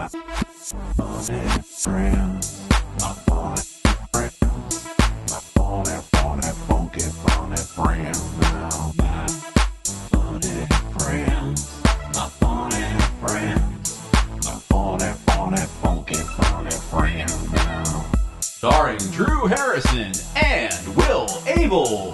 funny friends, my funny friends, my funky friends now. My funny friends, my funny friends, my funky friends now. Starring Drew Harrison and Will Abeles.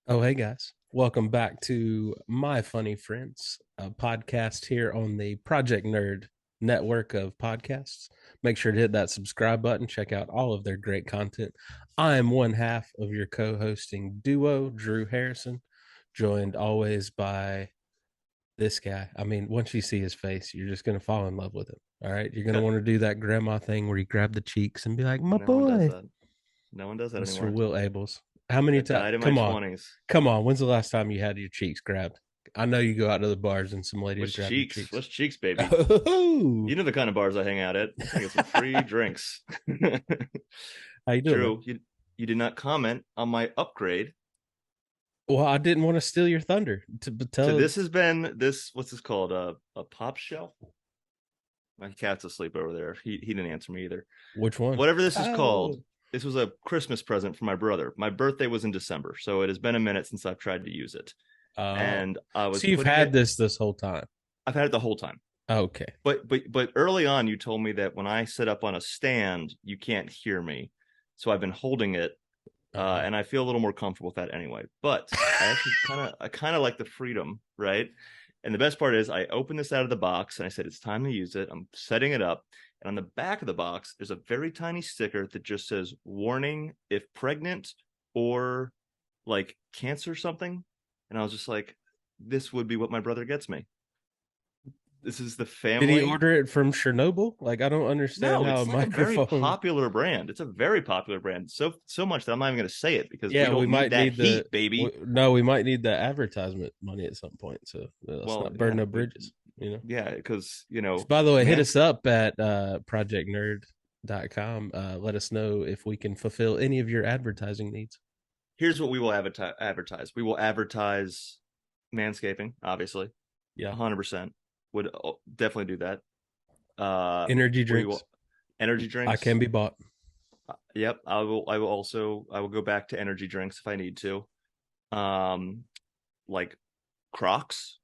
Oh, hey guys. Welcome back to My Funny Friends, a podcast here on the Project Nerd network of podcasts. Make sure to hit that subscribe button. Check out all of their great content. I am one half of your co-hosting duo, Drew Harrison, joined always by this guy. I mean, once you see his face, you're just going to fall in love with him. All right. You're going to want to do that grandma thing where you grab the cheeks and be like, my No boy. one does that. No one does that Mr. anymore. Will Abeles. How many times? Come on. Come on. When's the last time you had your cheeks grabbed? I know you go out to the bars and some ladies Which grab cheeks? your cheeks. Which cheeks, baby? Oh. You know the kind of bars I hang out at. I get some free drinks. How you doing? Drew, you did not comment on my upgrade. Well, I didn't want to steal your thunder. So this has been what's this called? A pop shelf? My cat's asleep over there. He didn't answer me either. Which one? Whatever this is called. This was a Christmas present for my brother. My birthday was in December, so it has been a minute since I've tried to use it. And I was. So you've had this whole time? I've had it the whole time. Okay. But early on, you told me that when I sit up on a stand, you can't hear me. So I've been holding it, and I feel a little more comfortable with that anyway. But I actually kind of like the freedom, right? And the best part is I opened this out of the box and I said, it's time to use it. I'm setting it up. And on the back of the box, there's a very tiny sticker that just says, warning, if pregnant or like cancer or something. And I was just like, this would be what my brother gets me. This is the family. Did he order it from Chernobyl? Like, I don't understand how it's a like microphone. A very popular brand. It's a very popular brand. So much that I'm not even going to say it because we might need heat, baby. We might need the advertisement money at some point. So let's not burn no bridges. You know. Yeah, because By the way, hit us up at projectnerd.com. Let us know if we can fulfill any of your advertising needs. Here's what we will advertise. We will advertise manscaping, obviously. Yeah, 100%. Would definitely do that. Energy drinks. Energy drinks. I can be bought. Yep. I will go back to energy drinks if I need to. Like Crocs.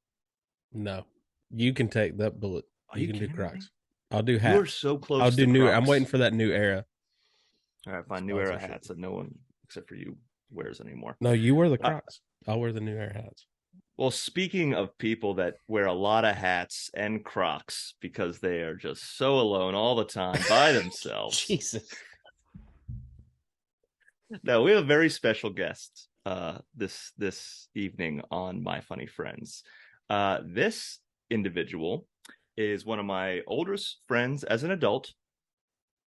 No, you can take that bullet. You can do Crocs. I'll do hats. You're so close. I'll do new. Crocs. I'm waiting for that new era. All right, fine. New era hats that no one except for you wears anymore. No, you wear the Crocs. I'll wear the new era hats. Well, speaking of people that wear a lot of hats and Crocs because they are just so alone all the time by themselves. Jesus. No, we have a very special guest this evening on My Funny Friends. This individual is one of my oldest friends as an adult.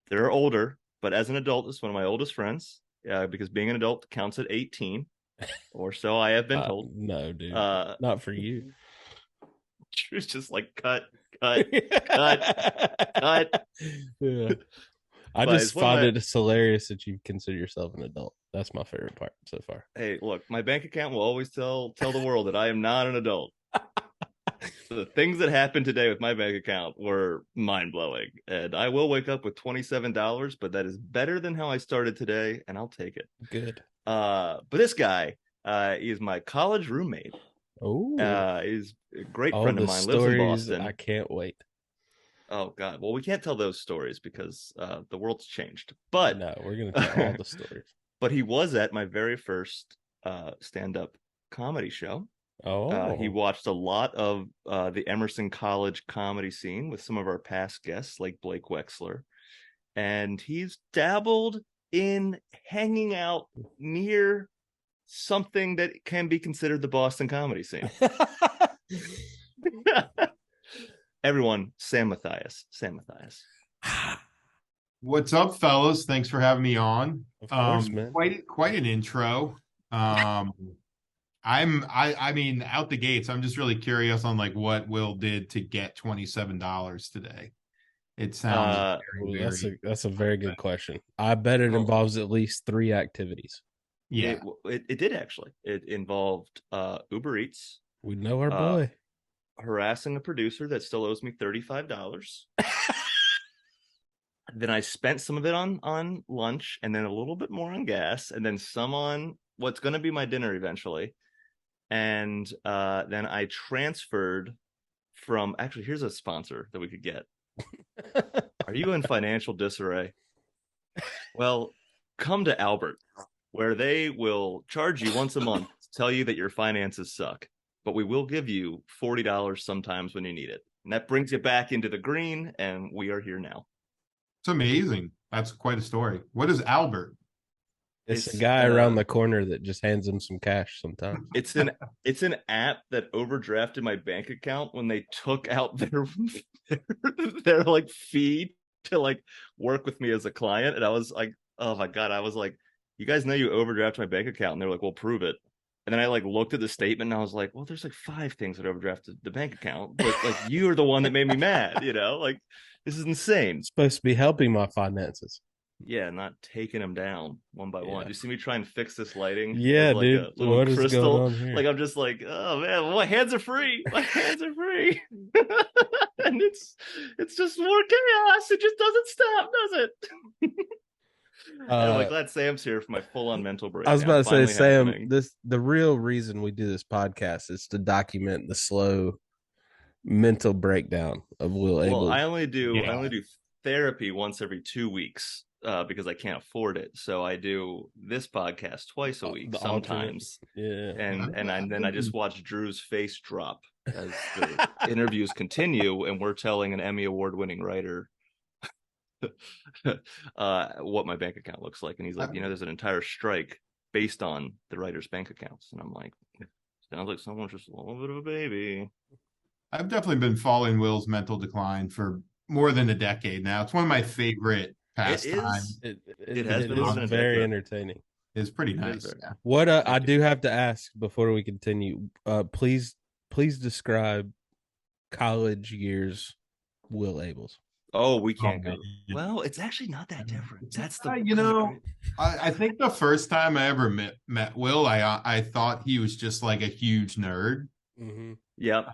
They're older, but as an adult, it's one of my oldest friends because being an adult counts at 18. Or so I have been told. No, dude. Not for you. Drew's just like, cut. Yeah. I just find it hilarious that you consider yourself an adult. That's my favorite part so far. Hey, look, my bank account will always tell the world that I am not an adult. So the things that happened today with my bank account were mind-blowing. And I will wake up with $27, but that is better than how I started today, and I'll take it. Good. But this guy is my college roommate. Oh, he's a great friend of mine. Lives in Boston. I can't wait. Oh God! Well, we can't tell those stories because the world's changed. But no, we're gonna tell all the stories. But he was at my very first stand-up comedy show. Oh, he watched a lot of the Emerson College comedy scene with some of our past guests, like Blake Wexler, and he's dabbled in hanging out near something that can be considered the Boston comedy scene. Everyone, Sam Mathius. What's up, fellas? Thanks for having me on. Of course, man. Quite an intro. I mean, out the gates, I'm just really curious on like what Will did to get $27 today. It sounds that's a very good question. I bet it involves at least 3 activities. Yeah, it did actually. It involved Uber Eats. We know our boy. harassing a producer that still owes me $35. Then I spent some of it on lunch, and then a little bit more on gas, and then some on what's going to be my dinner eventually. And then I transferred from, actually, here's a sponsor that we could get. Are you in financial disarray? Well, come to Albert, where they will charge you once a month to tell you that your finances suck, but we will give you $40 sometimes when you need it. And that brings you back into the green, and we are here now. It's amazing. That's quite a story. What is Albert? It's a guy around the corner that just hands him some cash sometimes. It's an app that overdrafted my bank account when they took out their like fee to like work with me as a client. And I was like, oh my God, I was like, you guys know you overdrafted my bank account. And they were like, well, prove it. And then I like looked at the statement and I was like, well, there's like 5 things that overdrafted the bank account, but like you are the one that made me mad, like this is insane. It's supposed to be helping my finances. Yeah, not taking them down one by one. You see me try and fix this lighting? Yeah, like dude. A little what crystal. Is going on here? Like I'm just like, oh man, my hands are free. My hands are free. And it's just more chaos. It just doesn't stop, does it? And I'm glad Sam's here for my full-on mental break. I was about to say, Sam, the real reason we do this podcast is to document the slow mental breakdown of Will Abeles. Well, I only do therapy once every 2 weeks because I can't afford it. So I do this podcast twice a week sometimes. Yeah. And then I just watch Drew's face drop as the interviews continue, and we're telling an Emmy Award-winning writer what my bank account looks like. And he's like, there's an entire strike based on the writer's bank accounts. And I'm like, sounds like someone's just a little bit of a baby. I've definitely been following Will's mental decline for more than a decade now. It's one of my favorite pastimes. It has been very entertaining. It's pretty nice. What I do have to ask before we continue, please describe college years Will Abeles. Oh, we can't go. Well, it's actually not that different. That's the I think the first time I ever met Will, I thought he was just like a huge nerd. Mm-hmm. Yep.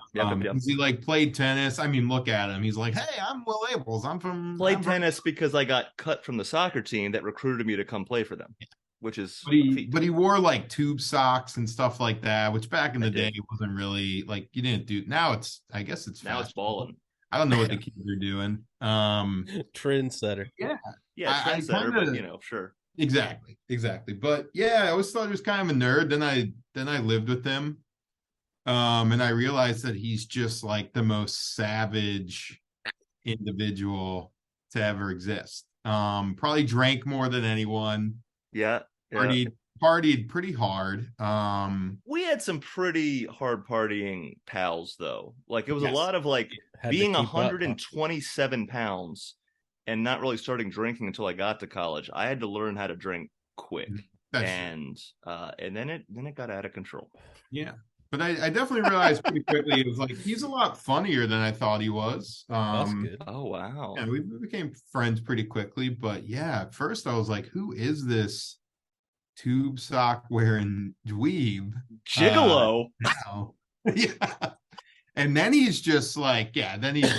He like played tennis. I mean, look at him. He's like, hey, I'm Will Abeles. Played tennis because I got cut from the soccer team that recruited me to come play for them, which is. But he wore like tube socks and stuff like that, which back in the day wasn't really like you didn't do. Now I guess it's balling. I don't know what the kids are doing. Trendsetter. Yeah, trendsetter. But sure. Exactly. But yeah, I always thought he was kind of a nerd. Then I lived with him. And I realized that he's just like the most savage individual to ever exist. Probably drank more than anyone. Yeah. Partied pretty hard. We had some pretty hard partying pals though. Like it was a lot of like being 127 pounds and not really starting drinking until I got to college. I had to learn how to drink quick. And then it got out of control. Yeah. But I definitely realized pretty quickly it was like he's a lot funnier than I thought he was. That's good. Oh wow. And we became friends pretty quickly. But yeah, at first I was like, who is this tube sock wearing dweeb? Gigolo. Yeah. And then he's just like, then he's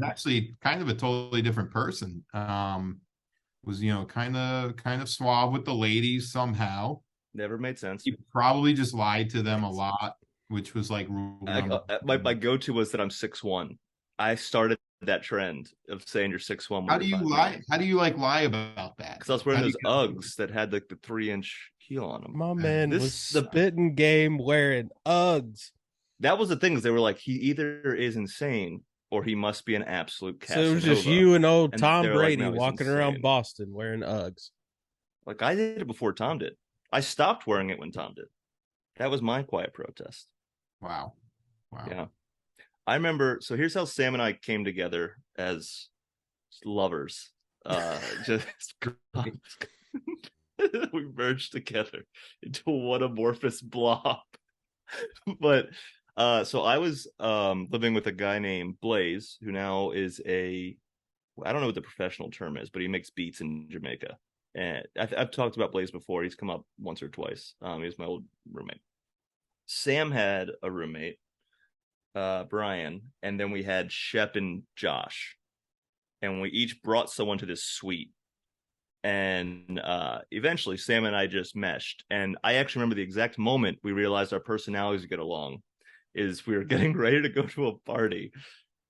actually kind of a totally different person. Was kind of suave with the ladies somehow. Never made sense. He probably just lied to them a lot, which was like my go-to was that I'm 6'1". I started that trend of saying you're 6'1". How do you lie? How do you lie about that? Because I was wearing those Uggs that had like the 3-inch heel on them. My man was spitting game wearing Uggs. That was the thing, is they were like, he either is insane or he must be an absolute Casanova. So it was just you and old Tom Brady walking around Boston wearing Uggs. Like I did it before Tom did. I stopped wearing it when Tom did. That was my quiet protest. Wow. Yeah. I remember, so here's how Sam and I came together as lovers. We merged together into one amorphous blob. But so I was living with a guy named Blaze, who now is I don't know what the professional term is, but he makes beats in Jamaica. And I've talked about Blaze before. He's come up once or twice. He was my old roommate. Sam had a roommate Brian, and then we had Shep and Josh, and we each brought someone to this suite. And eventually, Sam and I just meshed. And I actually remember the exact moment we realized our personalities would get along. Is we were getting ready to go to a party,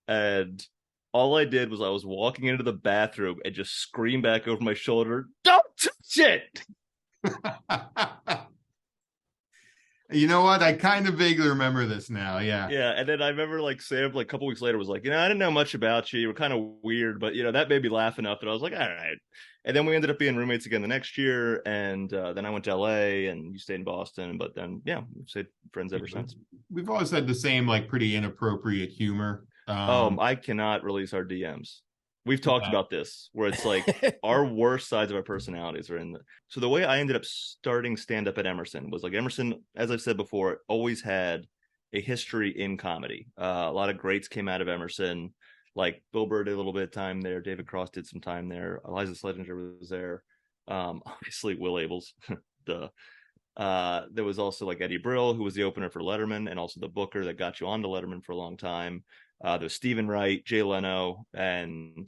and all I did was I was walking into the bathroom and just screamed back over my shoulder, "Don't touch it!" You know what? I kind of vaguely remember this now. Yeah. Yeah, and then I remember like Sam, like a couple weeks later, was like, I didn't know much about you. You were kind of weird, but that made me laugh enough that I was like, all right. And then we ended up being roommates again the next year, and then I went to LA, and you stayed in Boston. But then, yeah, we've stayed friends ever since. We've always had the same, like, pretty inappropriate humor. I cannot release our DMs. We've talked about this, where it's like our worst sides of our personalities are in. So the way I ended up starting stand up at Emerson was like Emerson, as I've said before, always had a history in comedy. A lot of greats came out of Emerson, like Bill Burr did a little bit of time there. David Cross did some time there. Eliza Schlesinger was there. Obviously, Will Abels. Duh. There was also like Eddie Brill, who was the opener for Letterman and also the booker that got you on to Letterman for a long time. There's Stephen Wright, Jay Leno, and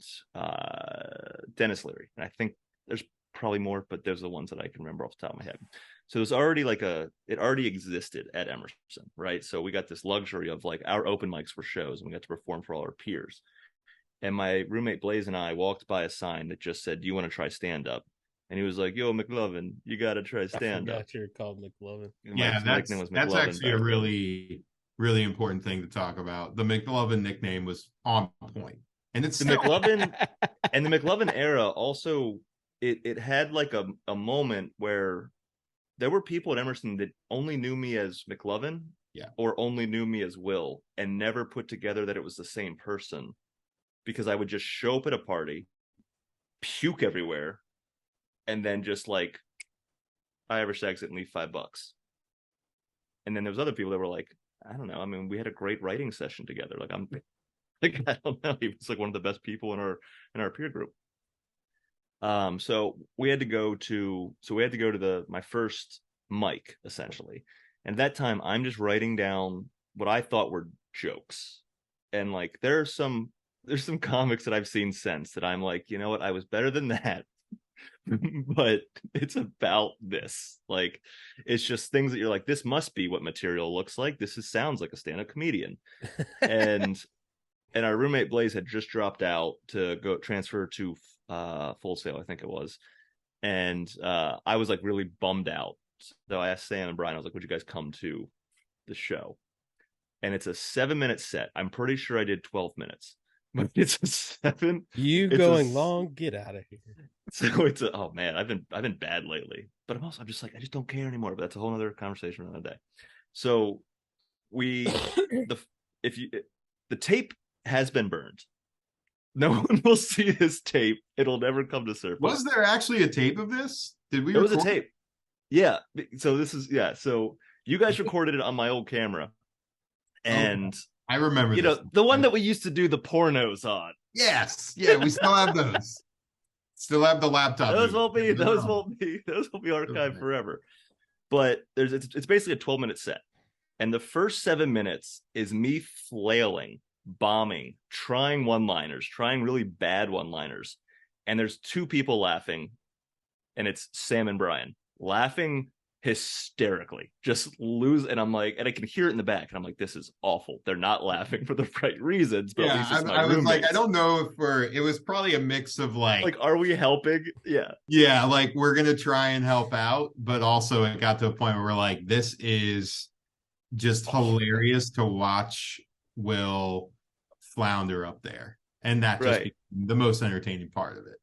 Dennis Leary. And I think there's probably more, but those are the ones that I can remember off the top of my head. So there's already it already existed at Emerson, right? So we got this luxury of like our open mics were shows, and we got to perform for all our peers. And my roommate Blaze and I walked by a sign that just said, "Do you want to try stand up?" And he was like, "Yo, McLovin, you got to try stand up." You're called McLovin. Yeah, that's actually a really, really important thing to talk about. The McLovin nickname was on point, and it's the McLovin and the McLovin era. Also, it had like a moment where there were people at Emerson that only knew me as McLovin, or only knew me as Will, and never put together that it was the same person, because I would just show up at a party, puke everywhere, and then just like Irish exit and leave $5. And then there was other people that were like, I don't know. I mean, we had a great writing session together. Like I don't know. He was like one of the best people in our peer group. So we had to go to my first mic essentially. And that time I'm just writing down what I thought were jokes. And like there's some comics that I've seen since that I'm like, you know what, I was better than that. But it's about this. Like, it's just things that you're like, this must be what material looks like. Sounds like a stand-up comedian. and our roommate Blaze had just dropped out to go transfer to Full Sail, I think it was. And I was like really bummed out. So I asked Sam and Brian, I was like, would you guys come to the show? And it's a 7-minute set. I'm pretty sure I did 12 minutes. But it's a 7. Long, get out of here. So oh man, I've been bad lately, but I'm just like, I just don't care anymore. But that's a whole other conversation another day. So the tape has been burned. No one will see this tape. It'll never come to surface. Was there actually a tape of this? Did we? There was a tape. Yeah. So this is So you guys recorded it on my old camera, and I remember. The one that we used to do the pornos on. Yes. Yeah, we still have those. Still have the laptop. Those will be archived forever. But it's basically a 12-minute set. And the first 7 minutes is me flailing, bombing, trying one-liners, trying really bad one-liners. And there's 2 people laughing, and it's Sam and Brian laughing hysterically, just lose. And I'm like, and I can hear it in the back, and I'm like, this is awful. They're not laughing for the right reasons. But at least it's my roommates. Like, I don't know if it was probably a mix of like, are we helping? Yeah, like we're gonna try and help out, but also it got to a point where we're like, this is just hilarious to watch Will flounder up there, and that just became the most entertaining part of it.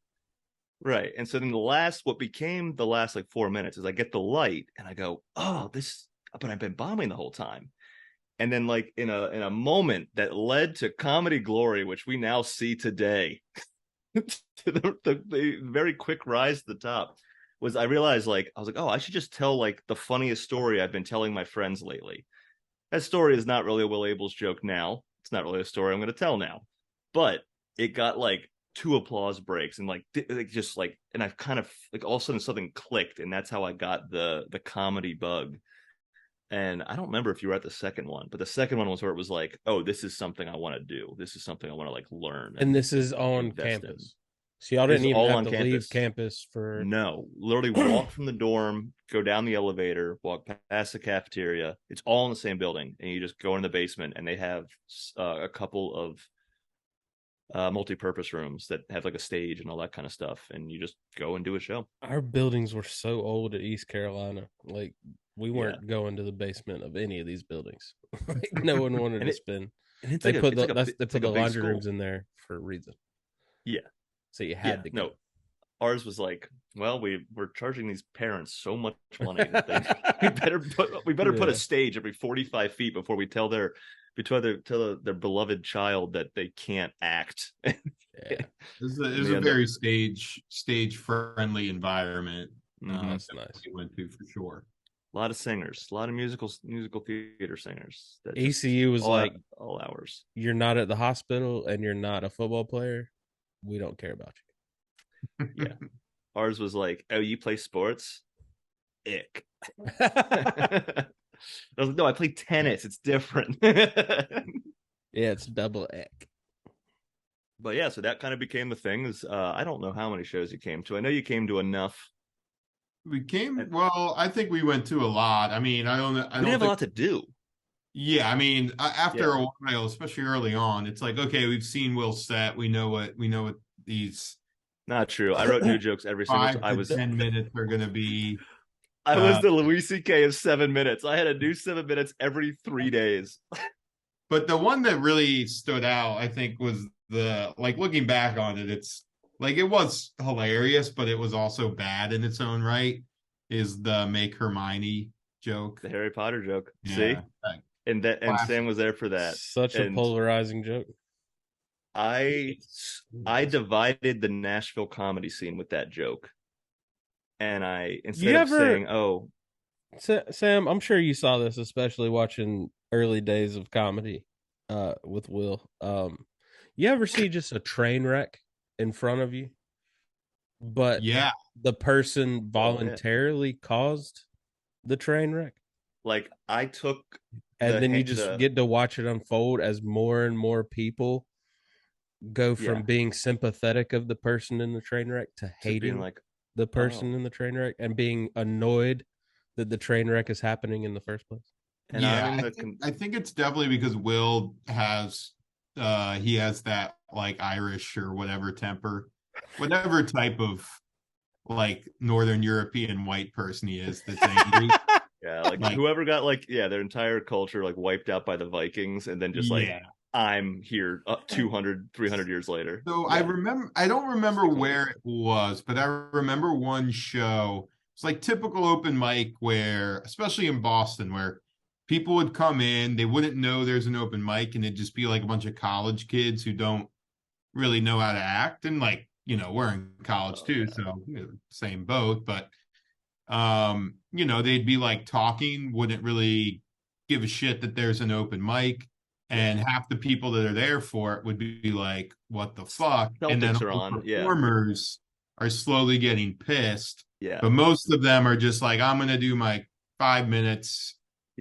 Right. And so then what became the last like 4 minutes is I get the light and I go, oh, but I've been bombing the whole time. And then like in a moment that led to comedy glory, which we now see today, to the very quick rise to the top, was I realized I was like, oh, I should just tell like the funniest story I've been telling my friends lately. That story is not really a Will Abels joke now. It's not really a story I'm going to tell now. But it got like 2 applause breaks, and and I've kind of like all of a sudden something clicked, and that's how I got the comedy bug. And I don't remember if you were at the second one, but the second one was where it was like, oh, this is something I want to do. This is something I want to like learn And this is on invest in. campus. So y'all This didn't is even all have on to campus. leave campus for No, literally walk from the dorm, go down the elevator, walk past the cafeteria. It's all in the same building, and you just go in the basement, and they have a couple of multi-purpose rooms that have like a stage and all that kind of stuff, and you just go and do a show. Our buildings were so old at East Carolina. Like we weren't going to the basement of any of these buildings. Like no one wanted to spend. They put the laundry rooms in there for a reason. Yeah. So you had to go. No, ours was like, well, we're charging these parents so much money that we better put a stage every 45 feet before we tell their beloved child that they can't act. Yeah. It was a very stage friendly environment. That's nice. We went to for sure. A lot of singers, a lot of musical theater singers. ECU was like all hours. You're not at the hospital and you're not a football player. We don't care about you. Yeah. Ours was like, oh, you play sports? Ick. I was like, no, I play tennis. It's different. Yeah, it's double ick. But yeah, so that kind of became the thing. I don't know how many shows you came to. I know you came to enough. Well, I think we went to a lot. I mean, I don't have a lot to do. Yeah, I mean, after a while, especially early on, it's like, okay, we've seen Will's set. We know what these. Not true. I wrote new jokes every single time. 5 to 10 minutes are going to be. I was the Louis C.K. of 7 minutes. I had a new 7 minutes every 3 days. But the one that really stood out, I think, was looking back on it, it's like it was hilarious, but it was also bad in its own right, is the make Hermione joke. The Harry Potter joke. Yeah, see? And Sam was there for that. Such a polarizing joke. I divided the Nashville comedy scene with that joke. And instead of saying, oh, Sam, I'm sure you saw this, especially watching early days of comedy with Will. You ever see just a train wreck in front of you, but the person voluntarily caused the train wreck? Like I took, and then you just get to watch it unfold as more and more people go from being sympathetic of the person in the train wreck to hating the person in the train wreck and being annoyed that the train wreck is happening in the first place. And I think it's definitely because Will has he has that like Irish or whatever temper, whatever type of like Northern European white person he is that's angry. Yeah, like whoever got their entire culture like wiped out by the Vikings, and then just I'm here 200, 300 years later. So I don't remember where it was, but I remember one show. It's like typical open mic where, especially in Boston, where people would come in, they wouldn't know there's an open mic, and it'd just be like a bunch of college kids who don't really know how to act. And like, we're in college too, so same boat. But they'd be like talking, wouldn't really give a shit that there's an open mic. And half the people that are there for it would be like, what the fuck? Celtics and then are on. Performers are slowly getting pissed. Yeah. But most of them are just like, I'm going to do my 5 minutes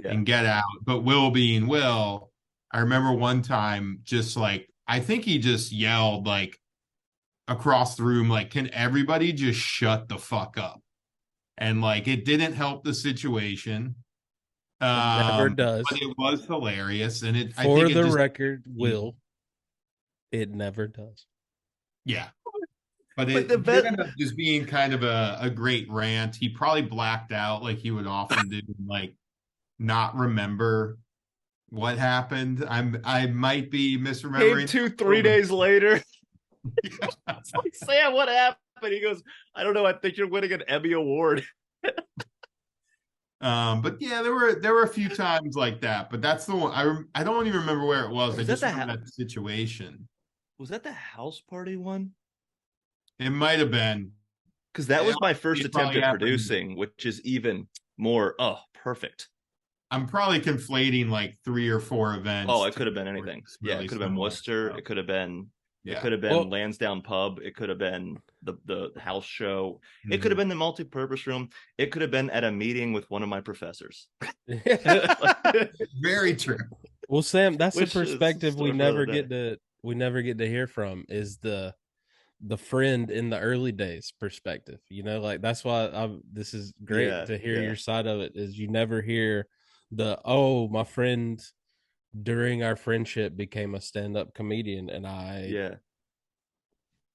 and get out. But Will being Will, I remember one time just like, I think he just yelled like across the room, like, can everybody just shut the fuck up? And like, it didn't help the situation. It never does. But it was hilarious. And it, for the record, Will, it never does. Yeah. But it ended up just being kind of a great rant. He probably blacked out like he would often do, like not remember what happened. I might be misremembering. 2-3 days later. Sam, what happened? He goes, I don't know. I think you're winning an Emmy Award. But yeah, there were a few times like that. But that's the one I don't even remember where it was. I just remember that situation. Was that the house party one? It might have been, because that was my first attempt at producing, which is even more perfect. I'm probably conflating like 3 or 4 events. Oh, it could have been anything. Yeah, it could have been Worcester. It could have been It Yeah. could have been Well- Lansdowne Pub. It could have been the house show. It Mhm. could have been the multi-purpose room. It could have been at a meeting with one of my professors. Very true. Well, Sam, that's the Which is perspective we story for another never day. get to hear from is the friend in the early days perspective. You know, like that's why this is great Yeah, to hear yeah. your side of it. Is you never hear my friend during our friendship became a stand-up comedian and I Yeah.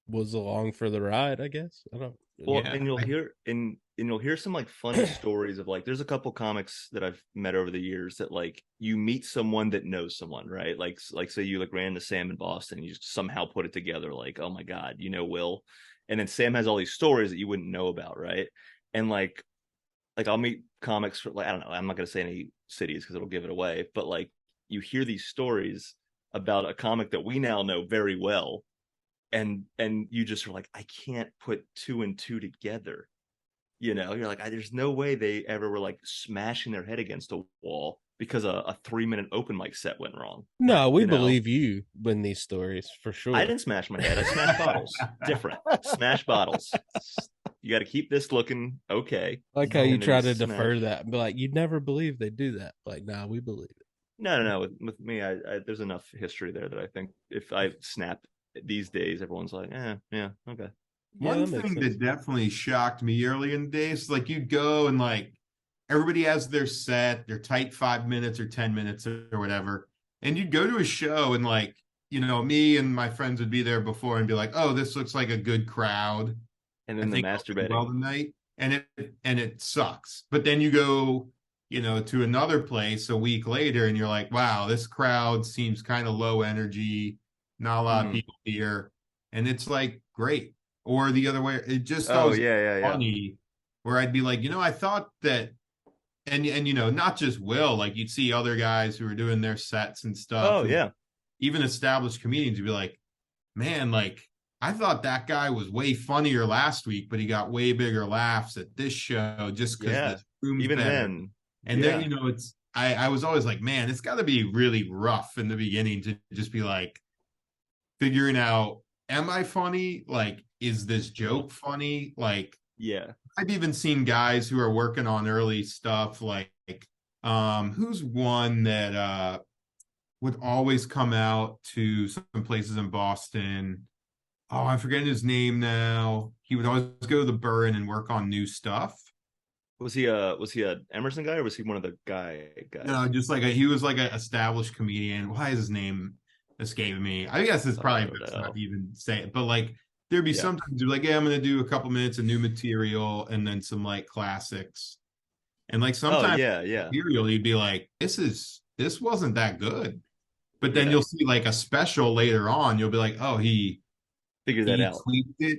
was along for the ride, I guess. I don't. Well, Yeah. and you'll hear some like funny stories of like there's a couple comics that I've met over the years that like you meet someone that knows someone, right? Like say you like ran into Sam in Boston, and you just somehow put it together, like, oh my God, you know Will. And then Sam has all these stories that you wouldn't know about, right? And like I'll meet comics for like I don't know, I'm not gonna say any cities because it'll give it away, but like you hear these stories about a comic that we now know very well, and you just are like, I can't put two and two together. You know, you're like, there's no way they ever were like smashing their head against a wall because a 3-minute open mic set went wrong. No, we You know? believe you in these stories for sure. I didn't smash my head. I smashed bottles. Different. Smash bottles. You got to keep this looking okay. like how you And then try you to defer smash. that and be like, you'd never believe they do that. Like, nah, we believe it. No. With me, I there's enough history there that I think if I snap these days, everyone's like, yeah, okay. Yeah, One that makes thing sense. that definitely shocked me early in the days, like you'd go and like everybody has their set, their tight 5 minutes or 10 minutes or whatever. And you'd go to a show and like, you know, me and my friends would be there before and be like, oh, this looks like a good crowd. And I then the think I'll do masturbating. well tonight. And it sucks. But then you go, you know, to another place a week later and you're like, wow, this crowd seems kind of low energy, not a lot of Mhm. people here. And it's like great. Or the other way, it just Oh always yeah. funny where I'd be like, you know, I thought that and you know, not just Will, like you'd see other guys who were doing their sets and stuff, Oh who yeah. even established comedians would be like, man, like I thought that guy was way funnier last week, but he got way bigger laughs at this show just because Yeah. the room's Even better. then. And yeah. then, you know, I was always like, man, it's got to be really rough in the beginning to just be like figuring out, am I funny? Like, is this joke funny? Like, Yeah. I've even seen guys who are working on early stuff like who's one that would always come out to some places in Boston. Oh, I'm forgetting his name now. He would always go to the Burren and work on new stuff. Was he a Emerson guy or was he one of the guys? No, just like he was like an established comedian. Why is his name escaping me? I guess it's probably Oh, best no. not to even say it, but like there'd be Yeah. sometimes you're like, yeah, I'm gonna do a couple minutes of new material and then some like classics. And like Oh sometimes yeah. material, you'd be like, this wasn't that good. But then Yeah. you'll see like a special later on, you'll be like, oh, Figure that he out. tweaked it.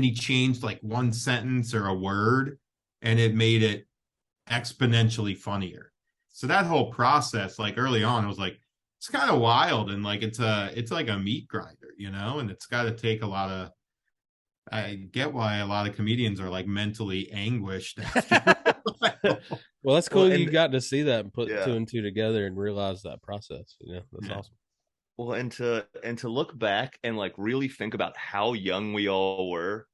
He changed like one sentence or a word, and it made it exponentially funnier. So that whole process, like early on, it was like it's kind of wild and like it's like a meat grinder, you know, and it's got to take a lot of. I get why a lot of comedians are like mentally anguished after. Well, that's cool. Well, You and- got to see that and put Yeah. two and two together and realize that process. You know, that's Yeah. awesome. Well, and to look back and like really think about how young we all were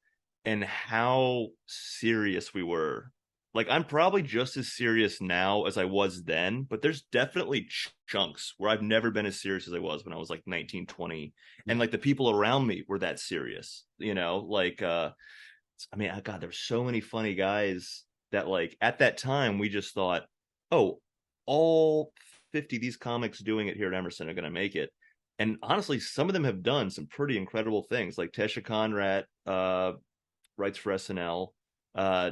and how serious we were. Like I'm probably just as serious now as I was then, but there's definitely chunks where I've never been as serious as I was when I was like 19, 20. And like the people around me were that serious, you know, like I mean, God, there's so many funny guys that like at that time we just thought, oh, all 50 of these comics doing it here at Emerson are going to make it. And honestly, some of them have done some pretty incredible things. Like Tesha Conrad writes for SNL.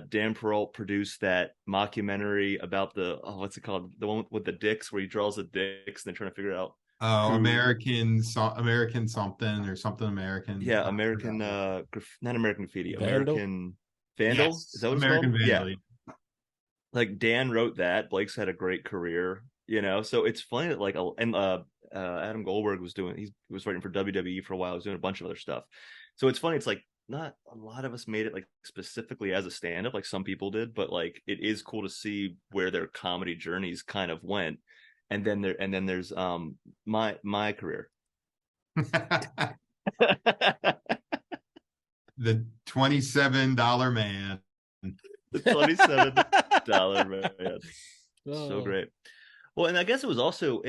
Dan Perrault produced that mockumentary about what's it called? The one with the dicks where he draws the dicks and they're trying to figure it out. Oh, Who- American something or something American. Yeah, I American, forgot. not American Graffiti, Vandal? American Vandal. Yes, Is that what it's American called? Vandal. Yeah, like Dan wrote that. Blake's had a great career, you know. So it's funny that like Adam Goldberg he was writing for WWE for a while. He was doing a bunch of other stuff. So it's funny. It's like not a lot of us made it like specifically as a stand-up, like some people did, but like it is cool to see where their comedy journeys kind of went. And then there's my career. The $27 man. The $27 man. So Oh. great. Well, and I guess it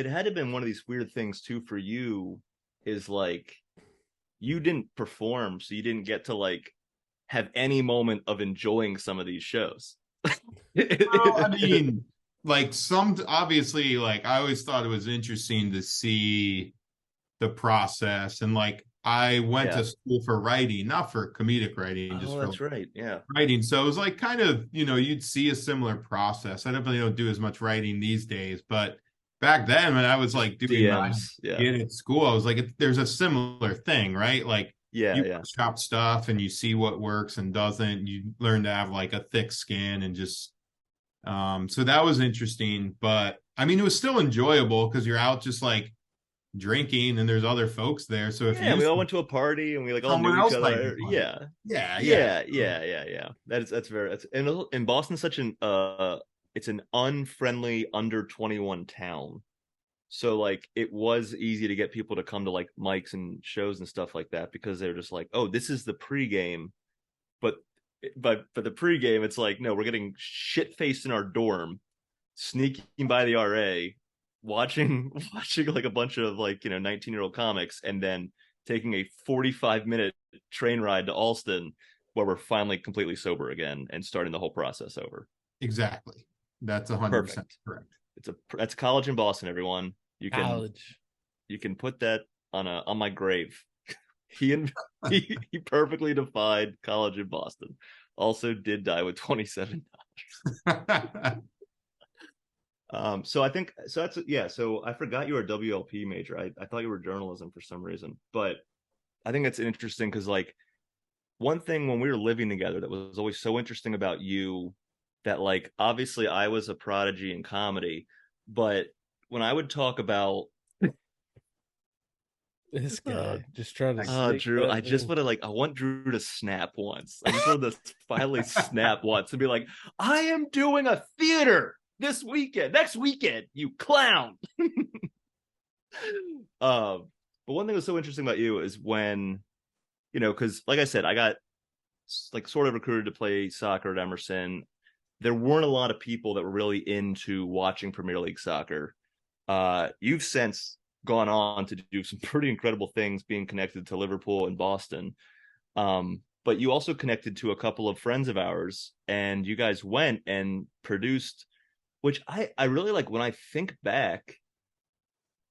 had to have been one of these weird things too for you, is like you didn't perform, so you didn't get to like have any moment of enjoying some of these shows. Well, I mean, like obviously, like I always thought it was interesting to see the process, and like I went Yeah. to school for writing, not for comedic writing, just Oh, for that's right. Yeah. writing. So it was like kind of, you'd see a similar process. I definitely don't do as much writing these days, but back then when I was Just like doing my DMs. Yeah. gig at school, I was like, there's a similar thing, right? Like Yeah. you Yeah. workshop stuff and you see what works and doesn't. You learn to have like a thick skin and just, so that was interesting. But I mean, it was still enjoyable because you're out just like drinking and there's other folks there. So if Yeah, you we all went to a party and we like all someone knew each else might be other. funny. Yeah. Yeah, yeah. Yeah. And Boston's such an it's an unfriendly under 21 town. So like it was easy to get people to come to like mics and shows and stuff like that because they're just like, oh, this is the pregame, but for the pregame, it's like, no, we're getting shit faced in our dorm, sneaking by the RA, watching like a bunch of like 19-year-old comics, and then taking a 45-minute train ride to Alston, where we're finally completely sober again and starting the whole process over. Exactly. That's 100% Perfect. correct. That's college in Boston, everyone. College. You can put that on my grave. He perfectly defined college in Boston. Also did die with 27. So I think so that's yeah. So I forgot you were a WLP major. I thought you were journalism for some reason, but I think that's interesting because like one thing when we were living together that was always so interesting about you, that like obviously I was a prodigy in comedy, but when I would talk about This guy just trying to sneak Drew, that I just in. want to like I want Drew to snap once. I just want to finally snap once and be like, I am doing a theater next weekend, you clown. But one thing that's so interesting about you is when, because like I said, I got like sort of recruited to play soccer at Emerson. There weren't a lot of people that were really into watching Premier League soccer. You've since gone on to do some pretty incredible things being connected to Liverpool and Boston. But you also connected to a couple of friends of ours, and you guys went and produced, which I really like. When I think back,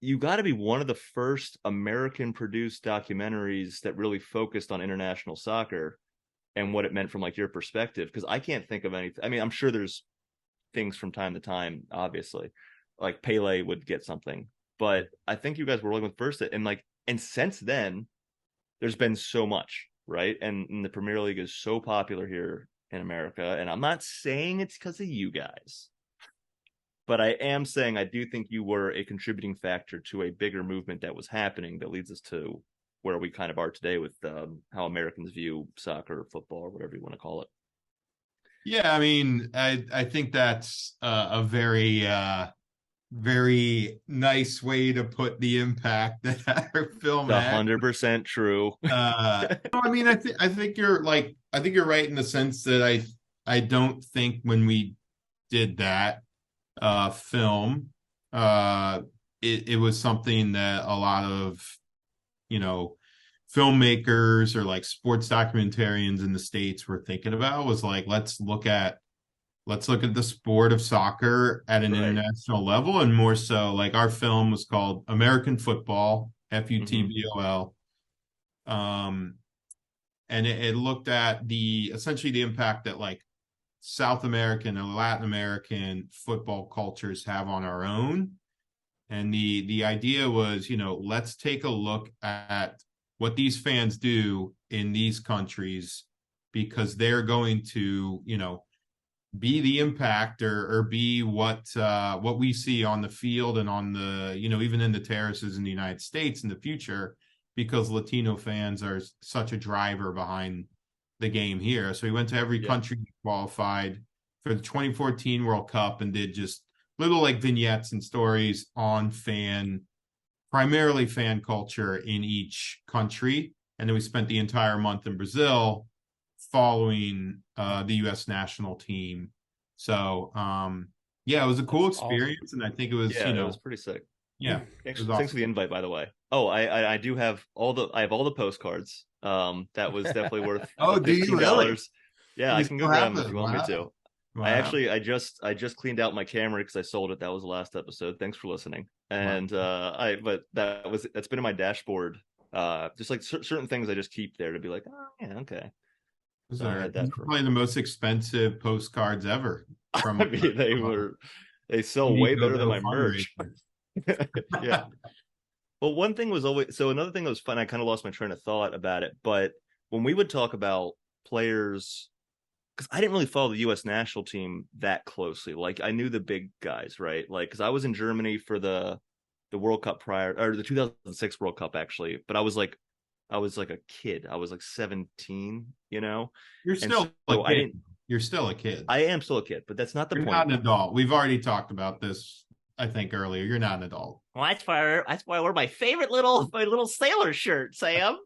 you got to be one of the first American produced documentaries that really focused on international soccer and what it meant from like your perspective. Because I can't think of anything. I mean, I'm sure there's things from time to time, obviously, like Pele would get something, but I think you guys were rolling with first, and since then, there's been so much, right? And the Premier League is so popular here in America, and I'm not saying it's because of you guys, but I am saying I do think you were a contributing factor to a bigger movement that was happening that leads us to where we kind of are today with how Americans view soccer, football, or whatever you want to call it. Yeah, I mean, I think that's a very very nice way to put the impact that our film had. 100% true. I mean, I think you're right in the sense that I don't think when we did that film, it was something that a lot of filmmakers or like sports documentarians in the States were thinking about, was like, let's look at the sport of soccer at an international level. And more so, like, our film was called American Football, FUTBOL. And it looked at essentially the impact that like South American and Latin American football cultures have on our own. And the idea was, let's take a look at what these fans do in these countries, because they're going to, be the impact or be what we see on the field and on the, even in the terraces in the United States in the future, because Latino fans are such a driver behind the game here. So we went to every country qualified for the 2014 World Cup and did just little like vignettes and stories on fan primarily fan culture in each country. And then we spent the entire month in Brazil following the U.S. national team. So, yeah, it was a cool That's awesome. experience. And I think it was, Yeah, it was pretty sick. yeah, Thanks, it was thanks awesome. for the invite, by the way. Oh, I do have all the postcards. That was definitely worth Oh, do you really? $15. Yeah, I You can go still grab have them if those? you want me Wow. to. Wow. I just cleaned out my camera because I sold it. That was the last episode. Thanks for listening. And but that's been in my dashboard. Just like certain things I just keep there to be like, oh yeah, okay. Those So I are had that for. probably the most expensive postcards ever from I mean, they sell way better than my merch. fundraiser. Yeah. Well, one thing was always so another thing that was fun. I kind of lost my train of thought about it, but when we would talk about players, because I didn't really follow the U.S. national team that closely. Like I knew the big guys, right? Like because I was in Germany for the World Cup prior or the 2006 World Cup actually, but I was like a kid. I was like 17, you know, You're and still a so kid. I didn't. You're still a kid. I am still a kid, but that's not the You're point. not an adult. We've already talked about this, I think, earlier. You're not an adult. Well, that's why I wear my favorite my little sailor shirt, Sam.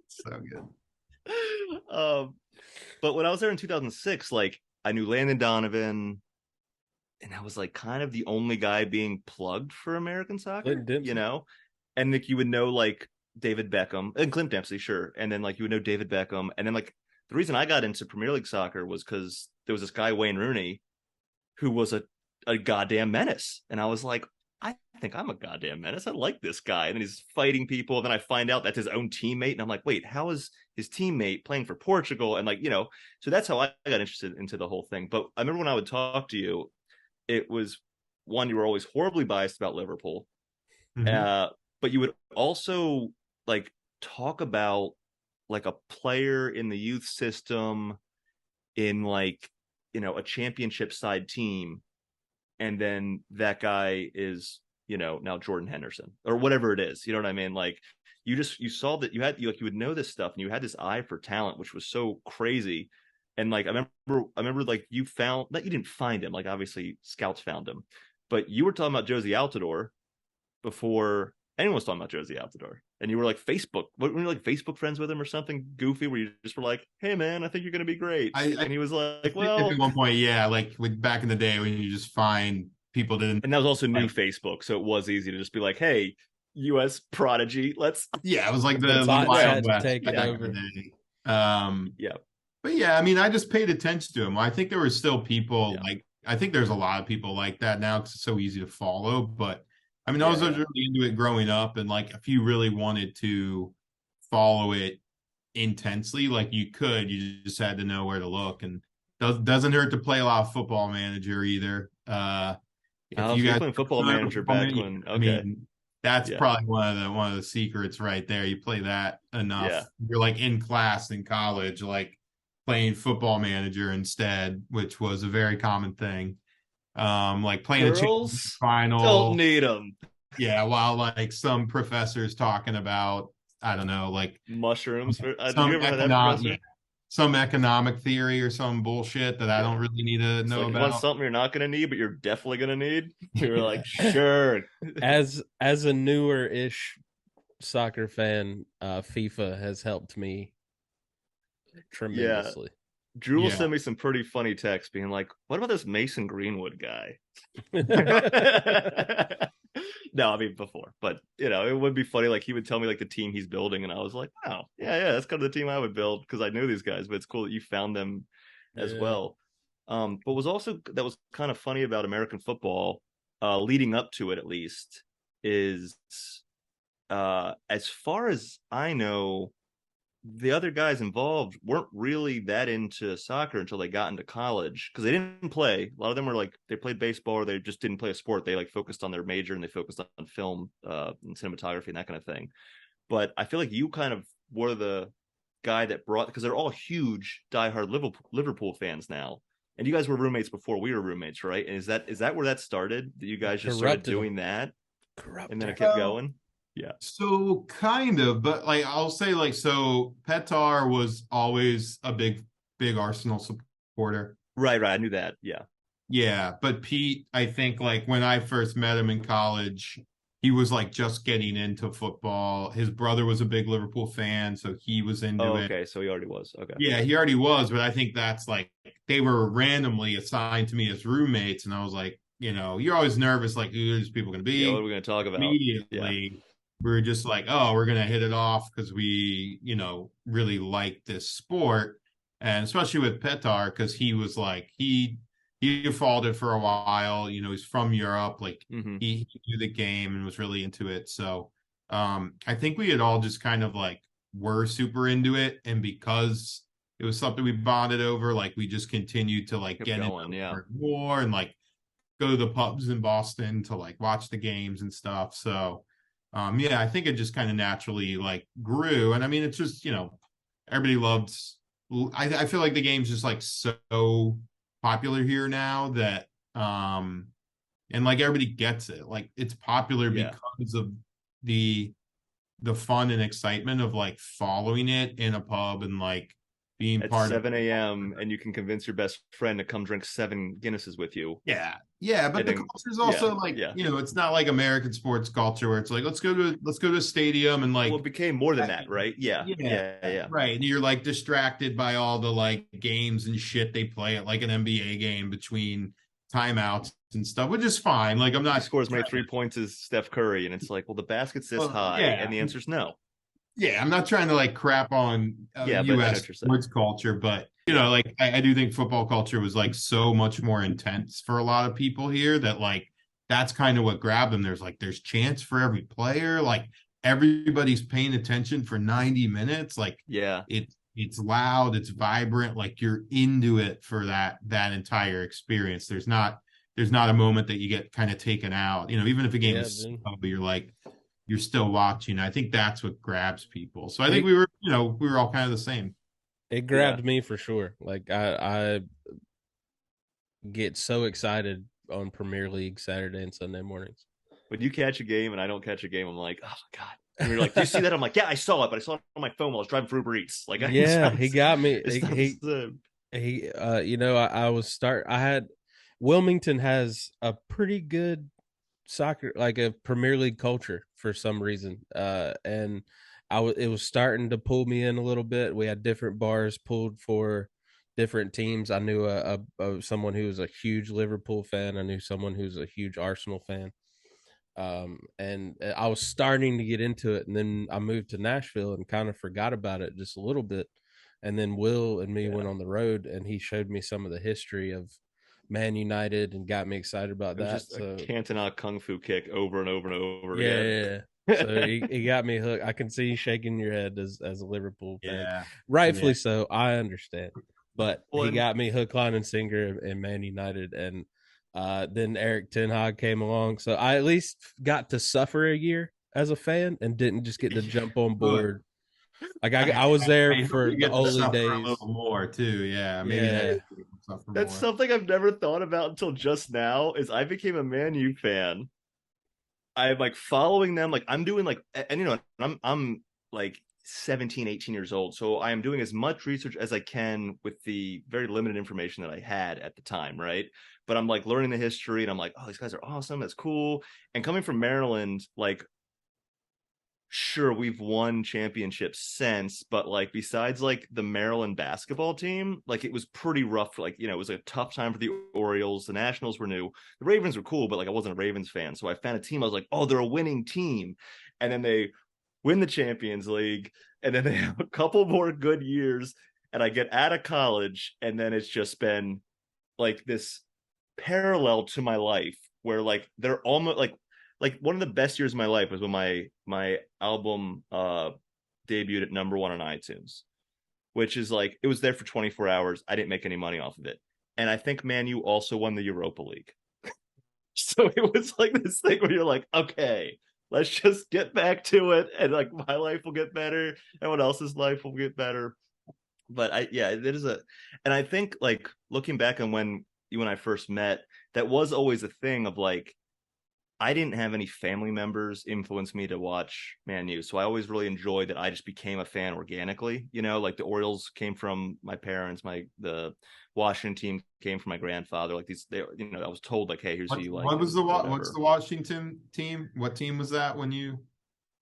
So good. um, but when I was there in 2006, like I knew Landon Donovan, and I was like kind of the only guy being plugged for American soccer, you know. And like you would know like David Beckham and Clint Dempsey, sure, and then like you would know David Beckham, and then like the reason I got into Premier League soccer was because there was this guy Wayne Rooney who was a goddamn menace, and I was like, I think I'm a goddamn menace. I like this guy. And then he's fighting people. And then I find out that's his own teammate. And I'm like, wait, how is his teammate playing for Portugal? And like, you know, so that's how I got interested into the whole thing. But I remember when I would talk to you, it was one, you were always horribly biased about Liverpool. Mhm. But you would also like talk about like a player in the youth system in like, you know, a championship side team, and then that guy is, you know, now Jordan Henderson or whatever it is. You know what I mean? Like you saw that you would know this stuff, and you had this eye for talent, which was so crazy. And like I remember like you found that you didn't find him, like obviously scouts found him, but you were talking about Josie Altidore before anyone was talking about Josie Altidore. And you were like were you like Facebook friends with him or something goofy where you just were like, hey man, I think you're gonna be great. And he was like, well, at one point, yeah, like back in the day when you just find people didn't. And that was also new like, Facebook, so it was easy to just be like, hey, US prodigy, let's. Yeah, it was like the Hot Wild chat West taking back over. in the day. Yeah. But yeah, I mean, I just paid attention to him. I think there were still people like, I think there's a lot of people like that now because it's so easy to follow. But I mean, I was really into it growing up. And like, if you really wanted to follow it intensely, like you could, you just had to know where to look. And doesn't hurt to play a lot of Football Manager either. If you you're guys playing Football Manager back when, okay. I mean, that's probably one of the secrets right there. You play that enough. Yeah. You're like in class in college, like playing Football Manager instead, which was a very common thing. Like playing a Girls final. don't need them. Yeah, while like some professors talking about, I don't know, like mushrooms. Did you some ever have that professor? some economic theory or some bullshit that I don't really need to know like, about. You want something you're not going to need, but you're definitely going to need. You're like, sure. As a newer ish soccer fan, FIFA has helped me tremendously. Drew will send me some pretty funny texts being like, what about this Mason Greenwood guy? No, I mean before, but you know, it would be funny. Like he would tell me like the team he's building, and I was like, oh, yeah, that's kind of the team I would build because I knew these guys. But it's cool that you found them as well. But was also that was kind of funny about American football, leading up to it at least, is as far as I know, the other guys involved weren't really that into soccer until they got into college because they didn't play. A lot of them were like they played baseball or they just didn't play a sport. They like focused on their major and they focused on film and cinematography and that kind of thing. But I feel like you kind of were the guy that brought because they're all huge diehard Liverpool fans now. And you guys were roommates before we were roommates, right? And is that where that started? That you guys just started doing that, and then it kept going? Yeah. So kind of, but like I'll say like so Petar was always a big Arsenal supporter. Right. I knew that. Yeah. Yeah, but Pete, I think like when I first met him in college, he was like just getting into football. His brother was a big Liverpool fan, so he was into Oh, it. okay. So he already was. Okay. Yeah, he already was, but I think that's like they were randomly assigned to me as roommates, and I was like, you're always nervous, like who is people going to Yeah. What be? are we going to talk about? Yeah. Immediately, we were just like, oh, we're going to hit it off because we, really like this sport, and especially with Petar because he was like he followed it for a while. He's from Europe, like Mm-hmm. he knew the game and was really into it. So, I think we had all just kind of like were super into it, and because it was something we bonded over, like we just continued to like Kept get into going. it Yeah. more and like go to the pubs in Boston to like watch the games and stuff. So yeah, I think it just kind of naturally like grew. And I mean it's just, everybody loved I feel like the game's just like so popular here now that and like everybody gets it. Like it's popular Yeah. because of the fun and excitement of like following it in a pub and like being At part of 7 a.m. and you can convince your best friend to come drink 7 Guinnesses with you. yeah, but And the then, culture is yeah. also like Yeah. it's not like American sports culture where it's like let's go to a stadium and Well, like it became more than that, right? Yeah. yeah, Yeah. Yeah. right, and you're like distracted by all the like games and shit they play at like an NBA game between timeouts and stuff, which is fine. Like I'm You not score as many 3 points as Steph Curry, and it's like, well, the basket's this high, yeah, and the answer's no. yeah, I'm not trying to like crap on Yeah, but I know U.S. what you're saying. sports culture, but like I do think football culture was like so much more intense for a lot of people here that like that's kind of what grabbed them. There's chance for every player, like everybody's paying attention for 90 minutes, like Yeah. it's loud, it's vibrant, like you're into it for that entire experience. There's not a moment that you get kind of taken out. Even if a game is slow, you're like you're still watching. I think that's what grabs people. So I think we were all kind of the same. It grabbed me for sure. Like I get so excited on Premier League Saturday and Sunday mornings. When you catch a game and I don't catch a game, I'm like, oh my God. And you're like, do you see that? I'm like, yeah, I saw it, but I saw it on my phone while I was driving for Uber Eats. Like, Yeah, he got me. I had Wilmington has a pretty good soccer, like a Premier League culture for some reason. And it was starting to pull me in a little bit. We had different bars pulled for different teams. I knew someone who was a huge Liverpool fan. I knew someone who's a huge Arsenal fan. And I was starting to get into it, and then I moved to Nashville and kind of forgot about it just a little bit. And then Will and me went on the road, and he showed me some of the history of Man United and got me excited about that. Just a Cantona kung fu kick over and over and over again. Yeah. So he got me hooked. I can see you shaking your head as a Liverpool fan. Yeah. Rightfully so. I understand. But he got me hook, line, and sinker in Man United. And then Eric Ten Hag came along. So I at least got to suffer a year as a fan and didn't just get to jump on board. Like I was there for the early days. A little more too, yeah. Maybe that's more. Something I've never thought about until just now. Is I became a Man U fan. I'm like following them. Like I'm doing like, and I'm like 17, 18 years old, so I am doing as much research as I can with the very limited information that I had at the time, right? But I'm like learning the history, and I'm like, oh, these guys are awesome. That's cool. And coming from Maryland, like, sure, we've won championships since, but like besides like the Maryland basketball team, like it was pretty rough. Like, it was a tough time for the Orioles. The Nationals were new. The Ravens were cool, but like I wasn't a Ravens fan. So I found a team. I was like, oh, they're a winning team. And then they win the Champions League, and then they have a couple more good years, and I get out of college, and then it's just been like this parallel to my life where like they're almost like one of the best years of my life was when my album debuted at #1 on iTunes, which is like, it was there for 24 hours. I didn't make any money off of it. And I think Man U also won the Europa League. So it was like this thing where you're like, okay, let's just get back to it, and like my life will get better, everyone else's life will get better. But it is and I think like looking back on when you and I first met, that was always a thing of like, I didn't have any family members influence me to watch Man U. So I always really enjoyed that I just became a fan organically. You know, like the Orioles came from my parents, the Washington team came from my grandfather. Like I was told like, hey, here's who you like. What's the Washington team? What team was that when you?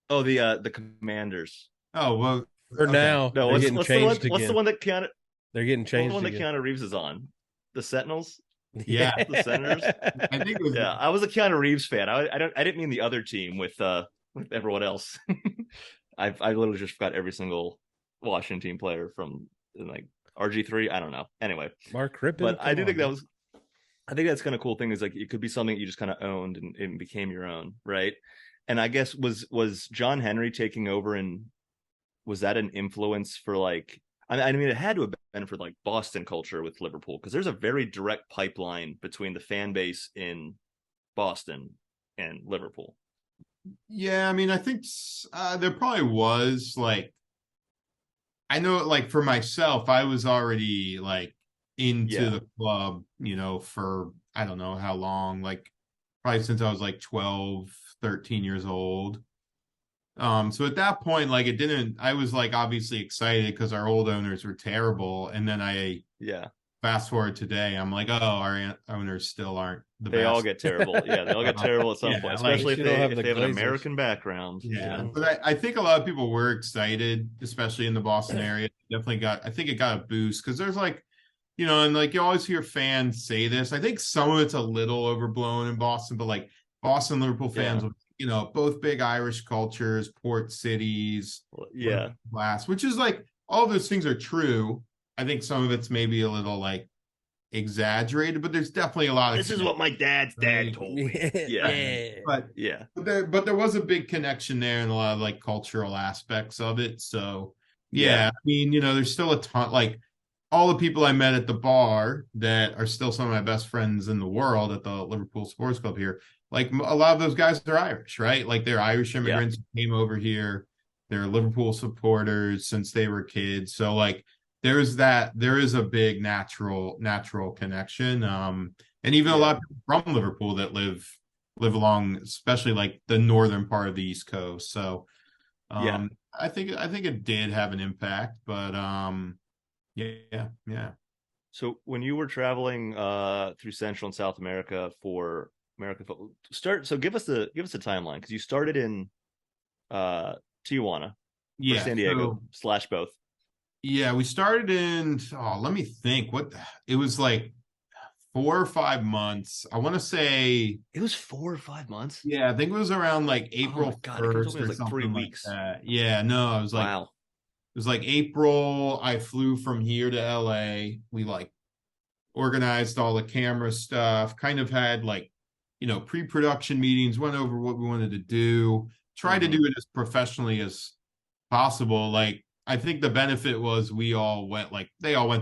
Oh, the Commanders. Oh, well, For now, No, they're getting changed again. What's the one that Keanu? They're getting What's the changed one that again. Keanu Reeves is on? The Sentinels. Yeah. The Senators. I think it was. Yeah, I was a Keanu Reeves fan. I didn't mean the other team with everyone else. I literally just forgot every single Washington team player from like RG3. I don't know. Anyway, Mark Rippon. but I do think that was. I think that's kind of cool thing is like it could be something you just kind of owned and became your own, right? And I guess was John Henry taking over, and was that an influence for like? I mean, it had to have been for like Boston culture with Liverpool because there's a very direct pipeline between the fan base in Boston and Liverpool. Yeah, I mean, I think there probably was like, I know, like for myself, I was already like into the club, for I don't know how long, like probably since I was like 12, 13 years old. So at that point, like I was like obviously excited because our old owners were terrible. And then fast forward today, I'm like, oh, our owners still aren't the best. They all get terrible. Yeah, they all get terrible at some point, especially if they have an American background. Yeah. But I think a lot of people were excited, especially in the Boston area. I think it got a boost because there's like, and like you always hear fans say this. I think some of it's a little overblown in Boston, but like Boston Liverpool fans both big Irish cultures, port cities, class, which is like all those things are true. I think some of it's maybe a little like exaggerated, but there's definitely a lot of. This is what my dad's dad told me. But there was a big connection there and a lot of like cultural aspects of it. So I mean, there's still a ton like all the people I met at the bar that are still some of my best friends in the world at the Liverpool Sports Club here. Like a lot of those guys are Irish, right? Like they're Irish immigrants who came over here. They're Liverpool supporters since they were kids. So like there is a big natural connection. And even a lot of people from Liverpool that live along, especially like the northern part of the East Coast. So I think it did have an impact, but yeah. So when you were traveling through Central and South America for American football, give us a timeline because you started in Tijuana, or San Diego / both. Yeah, we started in let me think. It was like 4 or 5 months. I want to say it was 4 or 5 months. Yeah, I think it was around like April 1st or like 3 weeks. Like yeah, no, I was like, wow. It was like April. I flew from here to LA. We like organized all the camera stuff, kind of had like, pre-production meetings, went over what we wanted to do, tried to do it as professionally as possible. Like, I think the benefit was they all went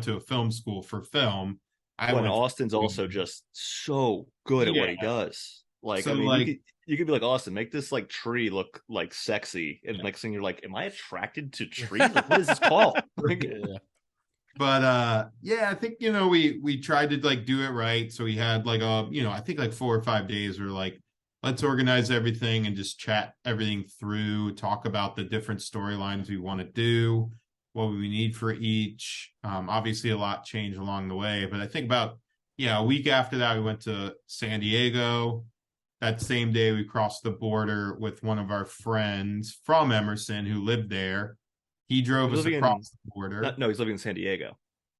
to a film school for film. Austin's also just so good at what he does. Like, so, I mean, you could be like, Austin, make this like tree look like sexy. And next thing you're like, am I attracted to trees? Like, what is this called? But I think we tried to like do it right. So we had like I think like 4 or 5 days we were like, let's organize everything and just chat everything through, talk about the different storylines we want to do, what we need for each. Obviously a lot changed along the way, but I think about a week after that we went to San Diego. That same day we crossed the border with one of our friends from Emerson who lived there. He drove us across the border. No, he's living in San Diego.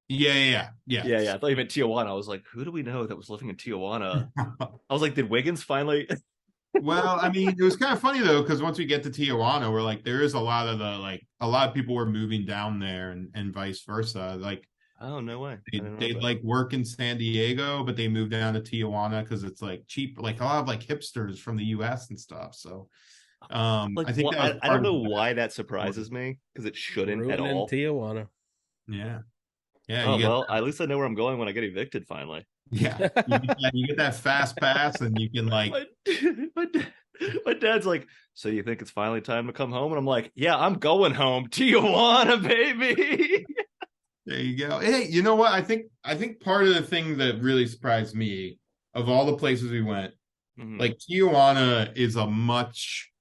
Yeah. I thought you meant Tijuana. I was like, who do we know that was living in Tijuana? I was like, did Wiggins finally? Well, I mean, it was kind of funny though, because once we get to Tijuana, we're like, there is a lot of people were moving down there and vice versa. Like, oh, no way. They like work in San Diego, but they moved down to Tijuana because it's like cheap, like a lot of like hipsters from the US and stuff. So I think I don't know why that surprises me because it shouldn't at all. Tijuana. Yeah. At least I know where I'm going when I get evicted finally. Yeah, you get that fast pass, and you can like. My dad's like, so you think it's finally time to come home? And I'm like, yeah, I'm going home. Tijuana, baby. There you go. Hey, you know what? I think part of the thing that really surprised me, of all the places we went, Mhm. Like Tijuana is a much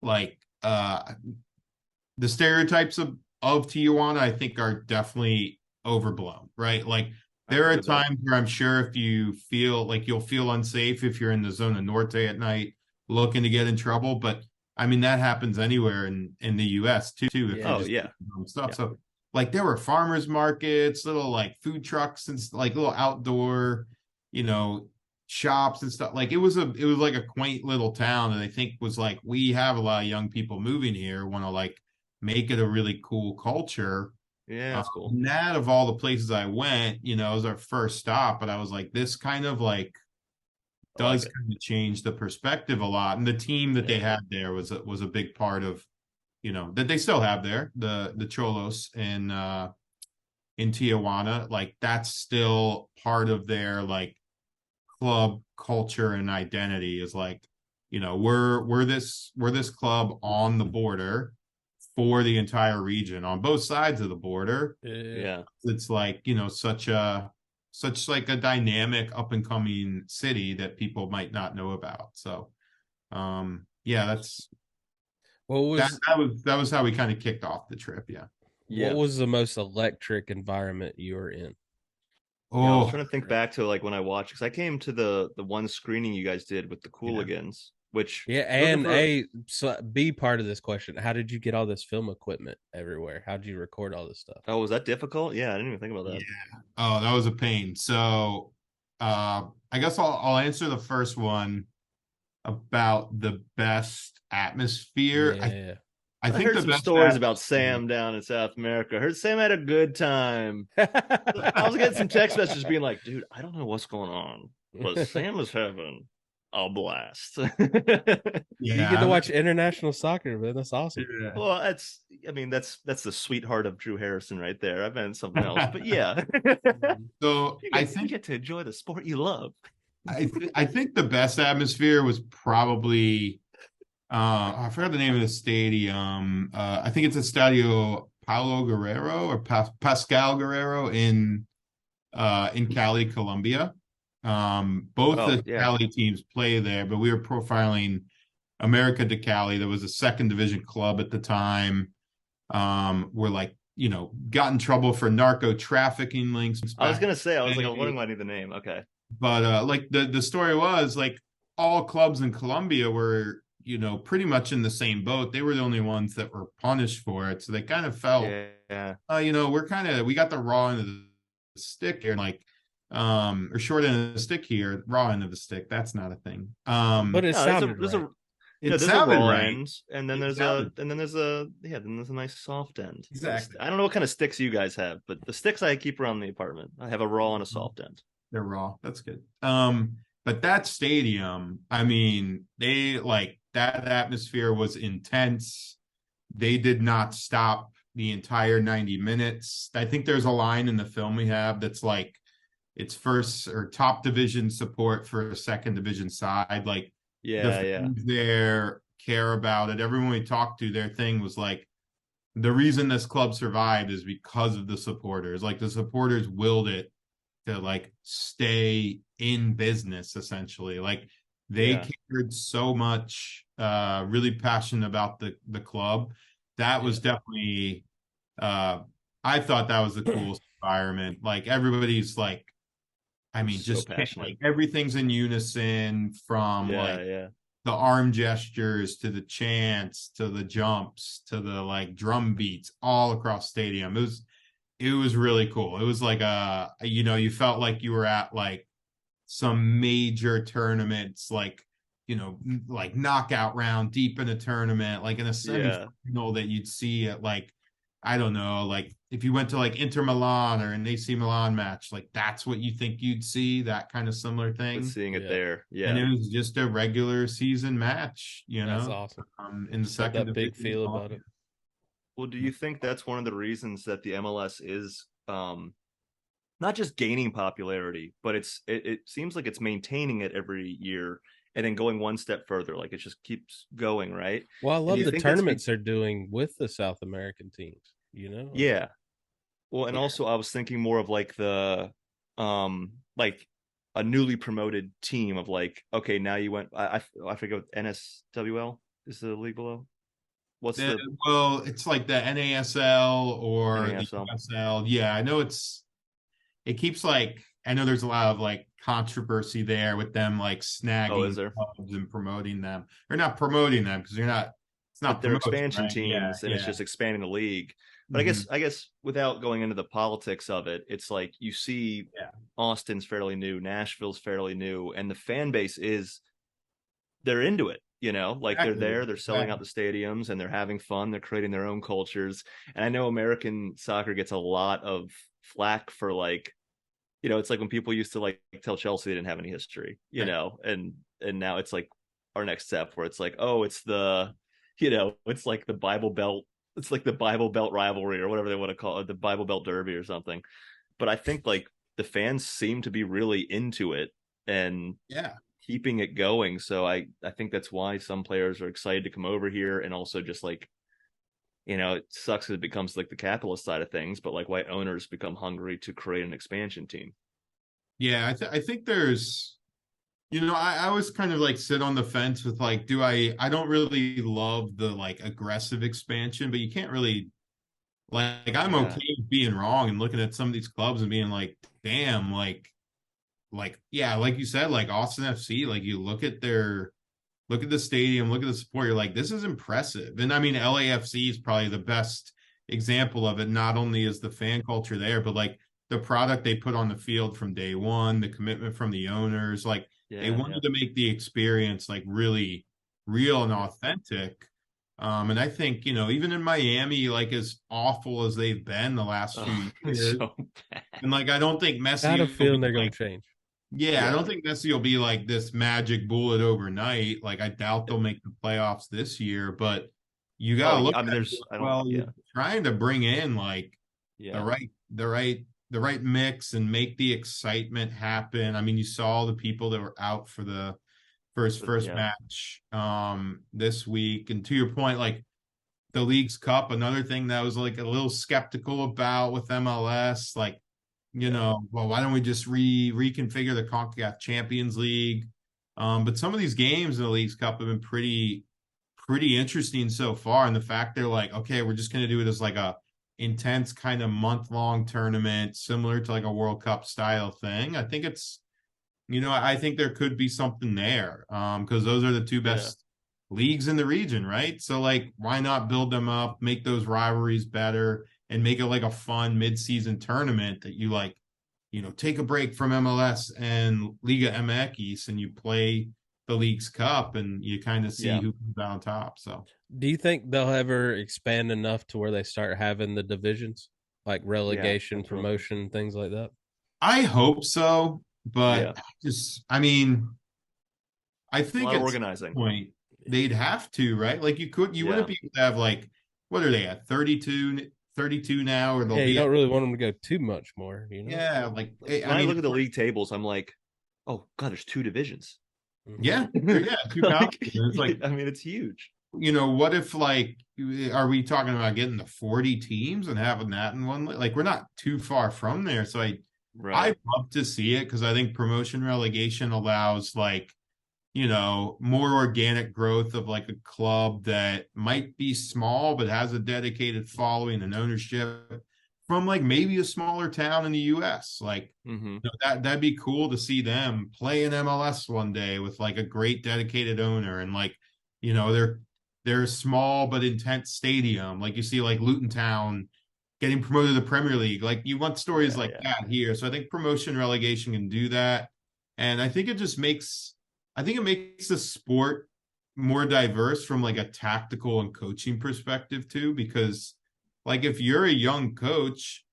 like the stereotypes of Tijuana, I think, are definitely overblown, right? Like I there agree are with that. times where I'm sure if you feel like you'll feel unsafe if you're in the zona norte at night looking to get in trouble, but I mean that happens anywhere in the US too if you're Yeah. Oh just yeah, doing stuff. yeah, So like there were farmers markets, little like food trucks and like little outdoor, you know, shops and stuff. Like it was like a quaint little town and I think was like we have a lot of young people moving here want to like make it a really cool culture. yeah. That's cool. And that of all the places I went, you know, it was our first stop, but I was like, this kind of like I like does it. kind of change the perspective a lot. And the team that they Yeah, had there was a big part of, you know, that they still have there, the Cholos in Tijuana. Like that's still part of their like club culture and identity is like, you know, we're this club on the border for the entire region on both sides of the border. Yeah. yeah. It's like, you know, such like a dynamic up and coming city that people might not know about. So yeah, What was that was how we kind of kicked off the trip. Yeah. what Yeah. was the most electric environment you were in? Yeah, I was Oh, trying to think back to like when I watched because I came to the one screening you guys did with the yeah. Cooligans, which Yeah, looking and for be part of this question. How did you get all this film equipment everywhere? How did you record all this stuff? oh, was that difficult? Yeah, I didn't even think about Yeah. that. Oh, that was a pain. So I guess I'll answer the first one about the best atmosphere. Yeah. I I think heard the some best stories about atmosphere. Sam down in South America. I heard Sam had a good time. I was getting some text messages being like, dude, I don't know what's going on, but Sam is having a blast. You get to Yeah, watch international soccer, man. That's awesome. yeah. Well, I mean, that's the sweetheart of Drew Harrison right there. I've been something else, but yeah, So you get to enjoy the sport you love. I think the best atmosphere was probably I forgot the name of the stadium. I think it's a Stadio Paulo Guerrero or Pascal Guerrero in Cali, Colombia. Both Oh the yeah, Cali teams play there, but we were profiling America de Cali. There was a second division club at the time. Were like, you know, got in trouble for narco trafficking links I was back gonna say, I was in like, I the was day. wondering why I need the name. Okay, But like the story was like all clubs in Colombia were, you know, pretty much in the same boat. They were the only ones that were punished for it. So they kind of felt, yeah, you know, we got the raw end of the stick here, like or short end of the stick here, raw end of the stick. That's not a thing. But it no, sounded there's right. a It there's a sounded raw right. end, and then It there's sounded a nice soft end. exactly. I don't know what kind of sticks you guys have, but the sticks I keep around the apartment, I have a raw and a soft end. They're raw. That's good. But that stadium, I mean, they like that atmosphere was intense. They did not stop the entire 90 minutes. I think there's a line in the film we have that's like it's first or top division support for a second division side. Like the Yeah, yeah, fans there care about it. Everyone we talked to, their thing was like the reason this club survived is because of the supporters. Like the supporters willed it to like stay in business essentially. Like they yeah, cared so much, really passionate about the club. That Yeah. was definitely uh I thought that was the coolest environment. Like everybody's like, I mean, so just passionate. like everything's in unison from Yeah, like yeah. the arm gestures to the chants to the jumps to the like drum beats all across stadium. It was really cool. It was like you know, you felt like you were at like some major tournaments, like, you know, like knockout round deep in a tournament, like in a Yeah, semifinal that you'd see at like, I don't know, like if you went to like Inter Milan or an AC Milan match, like that's what you think you'd see, that kind of similar but thing. seeing it Yeah. there, And yeah. it was just a regular season match, you That's know, awesome. in the Just had second that big division. feel about it. Well, do you think that's one of the reasons that the MLS is not just gaining popularity, but it seems like it's maintaining it every year and then going one step further, like it just keeps going, right? Well, I And do love you the think that's tournaments they're doing with the South American teams, you know? yeah. Well, and also I was thinking more of like the like a newly promoted team of like, okay, now you went. I forget what NSWL is the league below. What's the Well, it's like the NASL or the NASL? USL. Yeah, I know it keeps like I know there's a lot of like controversy there with them like Oh, is snagging there? clubs and promoting them. Or not promoting them because you're not it's But not they're promotion, expansion right? Yeah, teams, and it's yeah. just expanding the league. But Hmm. I guess without going into the politics of it, it's like you see Yeah. Austin's fairly new, Nashville's fairly new, and the fan base is they're into it. You know, like they're Exactly. there, they're selling out the stadiums, and they're having fun. They're creating their own cultures. And I know American soccer gets a lot of flack for like, it's like when people used to like tell Chelsea they didn't have any history, Right. and now it's like our next step where it's like, oh, it's like the Bible Belt, it's like the Bible Belt rivalry or whatever they want to call it, the Bible Belt Derby or something. But I think like the fans seem to be really into it and Yeah. keeping it going. So I think that's why some players are excited to come over here, and also just like, it sucks that it becomes like the capitalist side of things, but like why owners become hungry to create an expansion team. Yeah, I think there's I always kind of like sit on the fence with like, I don't really love the like aggressive expansion, but you can't really like I'm Yeah. okay with being wrong and looking at some of these clubs and being like, damn, yeah, like you said, like Austin FC, like you look at the stadium, look at the support, you're like, this is impressive. And I mean, LAFC is probably the best example of it. Not only is the fan culture there, but like the product they put on the field from day one, the commitment from the owners, like they Yeah. Yeah. wanted to make the experience like really real and authentic. And I think, even in Miami, like as awful as they've been the last Oh, few it's years, so bad. and like I don't think Got a Messi will feeling be they're going like to change. yeah, I Yeah. don't think Messi will be like this magic bullet overnight. Like I doubt they'll make the playoffs this year, but you Oh, gotta look I mean, at it, there's, I don't, well, you're yeah. trying to bring in like the Yeah. right the right the right mix and make the excitement happen. I mean, you saw the people that were out for the But first yeah. match this week. And to your point, like the League's Cup, another thing that I was like a little skeptical about with MLS, like Yeah. well, why don't we just reconfigure the CONCACAF Champions League? But some of these games in the League's Cup have been pretty interesting so far. And the fact they're like, okay, we're just gonna do it as like a intense kind of month-long tournament, similar to like a World Cup style thing. I think I think there could be something there. Because those are the two Yeah. best leagues in the region, right? So like why not build them up, make those rivalries better, and make it like a fun mid-season tournament that you like, take a break from MLS and Liga MX and you play the League's Cup and you kind of see Yeah. who comes out on top. So Do you think they'll ever expand enough to where they start having the divisions, like Yeah. relegation, That's right. promotion, things like that? I hope so, but Yeah. I mean, I A think lot of at some organizing. point they'd have to, right? Like you Yeah. wouldn't be able to have like, what are they at 32 now, or they'll Yeah, you be at, don't really want them to go too much more, yeah, like, When I I mean, look at the league tables, I'm like, oh God, there's two divisions. Mhm. yeah, yeah, two Like, conferences. And it's like, I mean, it's huge. what if like, are we talking about getting the 40 teams and having that in one? Like, we're not too far from there. So Right. I'd love to see it because I think promotion relegation allows like, more organic growth of like a club that might be small but has a dedicated following and ownership from like maybe a smaller town in the US. Like Mm-hmm. that'd be cool to see them play in MLS one day with like a great dedicated owner and like, they're a small but intense stadium. Like you see like Luton Town getting promoted to the Premier League. Like you want stories Yeah. like Yeah. that here. So I think promotion relegation can do that. And I think it makes the sport more diverse from like a tactical and coaching perspective too, because like if you're a young coach,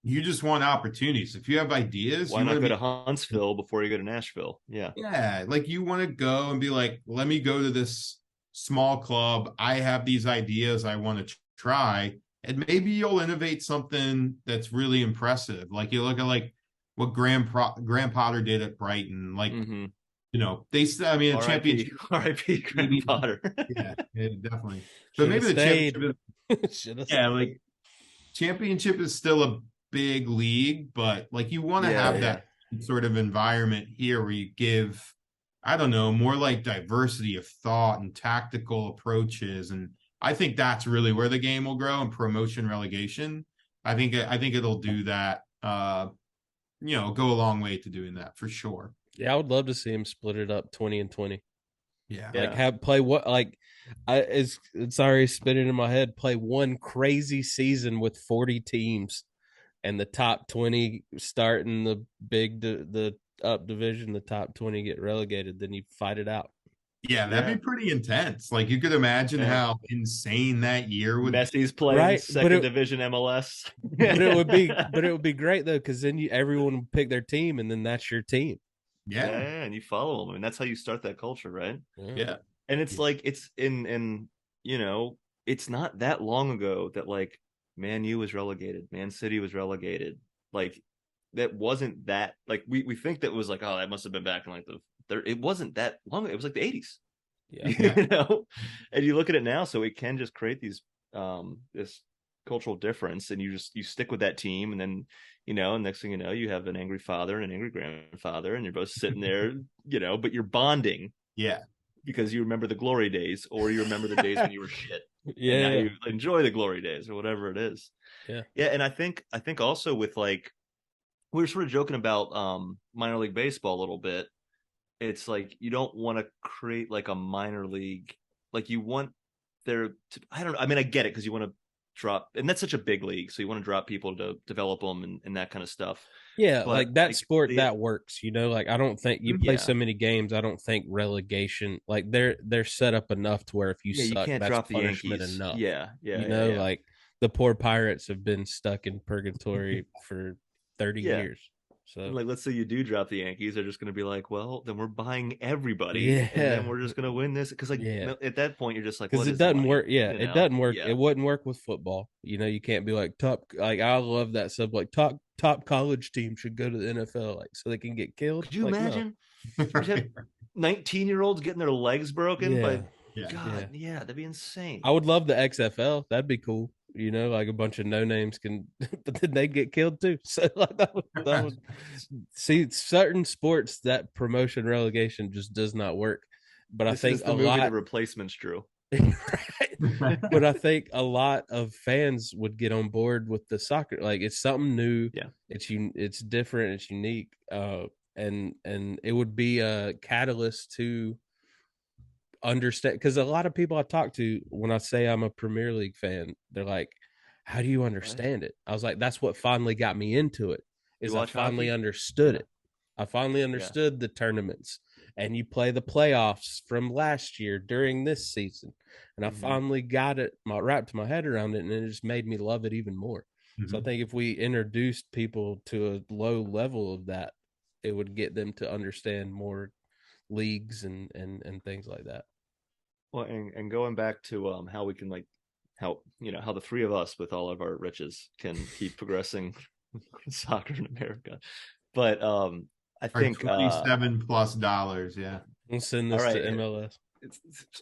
you just want opportunities. If you have ideas, Why you not want go to to be Huntsville before you go to Nashville? Yeah. yeah, like you want to go and be like, let me go to this small club. I have these ideas I want to try, and maybe you'll innovate something that's really impressive. Like you look at like what Graham Potter did at Brighton. Like Mm-hmm. I mean, a R.I.P. championship. R.I.P. Graham Maybe, Potter. yeah, definitely. But Should have maybe the stayed. championship, Should have yeah, stayed. like championship is still a big league, but like you want to Yeah. have Yeah. that sort of environment here where you give, I don't know, more like diversity of thought and tactical approaches. And I think that's really where the game will grow, and promotion relegation. I think it'll do that. Go a long way to doing that for sure. Yeah, I would love to see him split it up 20 and 20. Yeah. Like have play what like it's already spinning in my head. Play one crazy season with 40 teams, and the top 20 start in the up division. The top 20 get relegated. Then you fight it out. Yeah, that'd be pretty intense. Like you could imagine how insane that year would Messi's playing Right, second division MLS. but it would be great though, because then everyone would pick their team, and then that's your team. Yeah. And you follow them. I mean, that's how you start that culture, right? Yeah. And it's like it's in it's not that long ago that like Man U was relegated, Man City was relegated. Like that wasn't that like we think that was like, oh, that must have been back in like it wasn't that long. It was like the 80s. Yeah. And you look at it now, so it can just create these this cultural difference, and you stick with that team, and then next thing you know, you have an angry father and an angry grandfather, and you're both sitting there, but you're bonding. Yeah. Because you remember the glory days, or you remember the days when you were shit. Yeah. You enjoy the glory days, or whatever it is. Yeah. Yeah. And I think also with like, we were sort of joking about minor league baseball a little bit. It's like you don't want to create like a minor league, like you want there to, I don't know. I mean, I get it, because you want to drop, and that's such a big league, so you want to drop people to develop them and that kind of stuff. Yeah, But like that sport that works, like I don't think you play Yeah. so many games. I don't think relegation, like they're set up enough to where if you suck, can't that's drop the punishment Yankees. enough. Yeah. Like the poor Pirates have been stuck in purgatory for 30 years. So like, let's say you do drop the Yankees, they're just going to be like, well, then we're buying everybody, and then we're just going to win this, because like at that point you're just like, because it doesn't work. It doesn't work. It wouldn't work with football. You can't be like top. Like I love that sub. Like top college team should go to the NFL, like so they can get killed. Could you like, imagine? No. 19-year-olds getting their legs broken by God, that'd be insane. I would love the XFL. That'd be cool. Like a bunch of no names can, but then they get killed too. So like that would see certain sports that promotion relegation just does not work. But this I think is the movie The Replacements, Drew. Right. But I think a lot of fans would get on board with the soccer. Like it's something new. Yeah, it's different. It's unique. And it would be a catalyst to understand, because a lot of people I talk to, when I say I'm a Premier League fan, they're like, how do you understand it? I was like, that's what finally got me into it, is I finally understood it. I finally understood the tournaments, and you play the playoffs from last year during this season, and I finally got it wrapped my head around it, and it just made me love it even more. So I think if we introduced people to a low level of that, it would get them to understand more leagues and things like that. Well, and going back to how we can how the three of us with all of our riches can keep progressing soccer in America. But I think $27+. Yeah, we'll send this to MLS.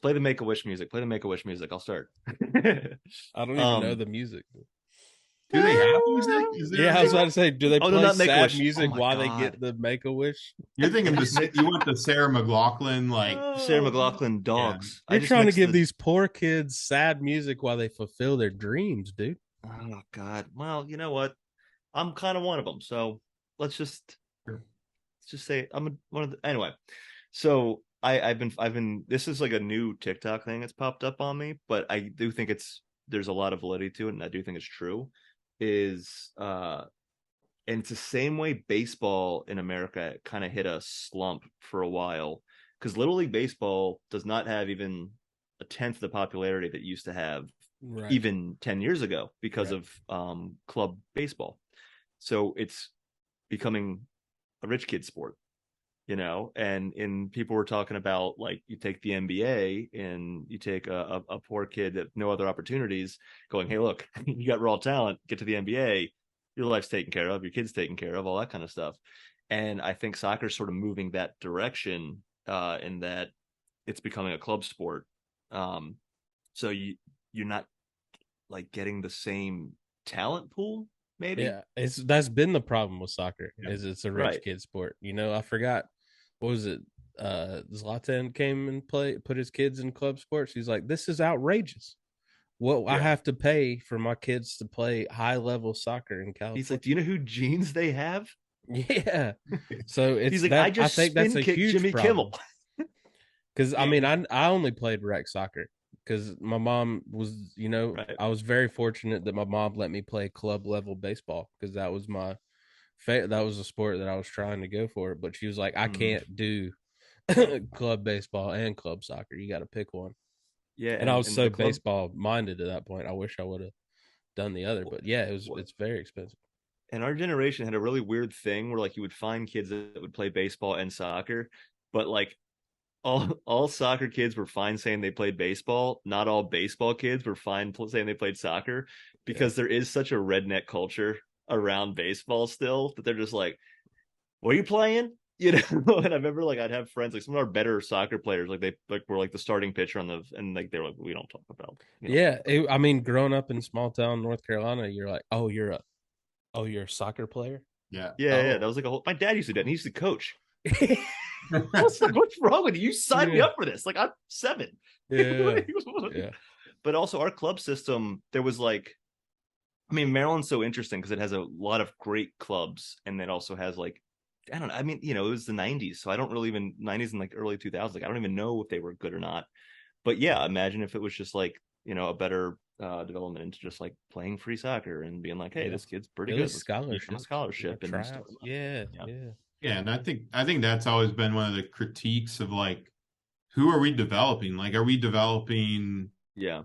Play the Make-A-Wish music. Play the Make-A-Wish music. I'll start. I don't even know the music. Do they have music? I was about to say, do they play sad music while God. they get the Make-A-Wish? You're thinking you want the Sarah McLachlan, Sarah McLachlan dogs. You're trying to give these poor kids sad music while they fulfill their dreams, dude. Oh God. Well, you know what? I'm kind of one of them. So let's just say I'm one of the. Anyway, so I've been. This is like a new TikTok thing that's popped up on me, but I do think there's a lot of validity to it, and I do think it's true. And it's the same way baseball in America kind of hit a slump for a while, because Little League Baseball does not have even a tenth of the popularity that it used to have even 10 years ago because of club baseball. So it's becoming a rich kid sport, and people were talking about, like, you take the NBA and you take a poor kid that no other opportunities, going, hey, look, you got raw talent, get to the NBA, your life's taken care of, your kid's taken care of, all that kind of stuff. And I think soccer's sort of moving that direction, in that it's becoming a club sport. So you're not like getting the same talent pool maybe. Yeah, that's been the problem with soccer. Yeah. Is it's a rich Right. kid sport. I forgot what was it? Zlatan came and put his kids in club sports. He's like, this is outrageous. What I Yeah. have to pay for my kids to play high level soccer in He's like, California. do you know who genes they have? Yeah. So it's He's like, I that I just think that's spin a kicked huge Jimmy problem. Kimmel. Because I mean, I only played rec soccer because my mom was, Right. I was very fortunate that my mom let me play club level baseball because that was that was a sport that I was trying to go for. But she was like, I Mm. can't do club baseball and club soccer. You got to pick one. Yeah, And I was and so the club baseball minded at that point. I wish I would have done the other. But yeah, it's very expensive. and our generation had a really weird thing where like you would find kids that would play baseball and soccer, but like all soccer kids were fine saying they played baseball. Not all baseball kids were fine saying they played soccer Yeah. because there is such a redneck culture around baseball still that they're just like, "What are you playing?" You know. And I remember like I'd have friends like some of our better soccer players like they like were like the starting pitcher on the and like they were like we don't talk about Yeah, I mean, growing up in small town North Carolina, you're like, you're a soccer player. Yeah. yeah, that Oh, was like a whole. My dad used to do that. And he used to coach. yeah, I was like, what's wrong with you? You signed me yeah, up for this. Like I'm 7. yeah, But also our club system, there was like, I mean, Maryland's so interesting because it has a lot of great clubs, and it also has like, I don't know. I mean, it was the '90s, so I don't really even '90s and like early 2000s. Like I don't even know if they were good or not. But yeah, imagine if it was just like a better development into just like playing free soccer and being like, hey, this kid's pretty at good. least Let's give him a scholarships, scholarship and stuff. tryouts. Yeah, Yeah, yeah, Yeah, and I think that's always been one of the critiques of like who are we developing? Like, are we developing yeah.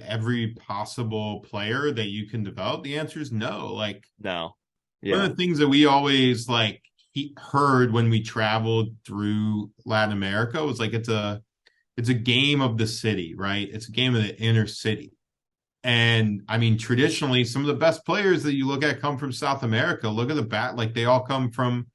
every possible player that you can develop? The answer is no. Like No, one of yeah, the things that we always like heard when we traveled through Latin America was like it's a game of the city, right? It's a game of the inner city. And I mean, traditionally, some of the best players that you look at come from South America. Look at the like they all come from,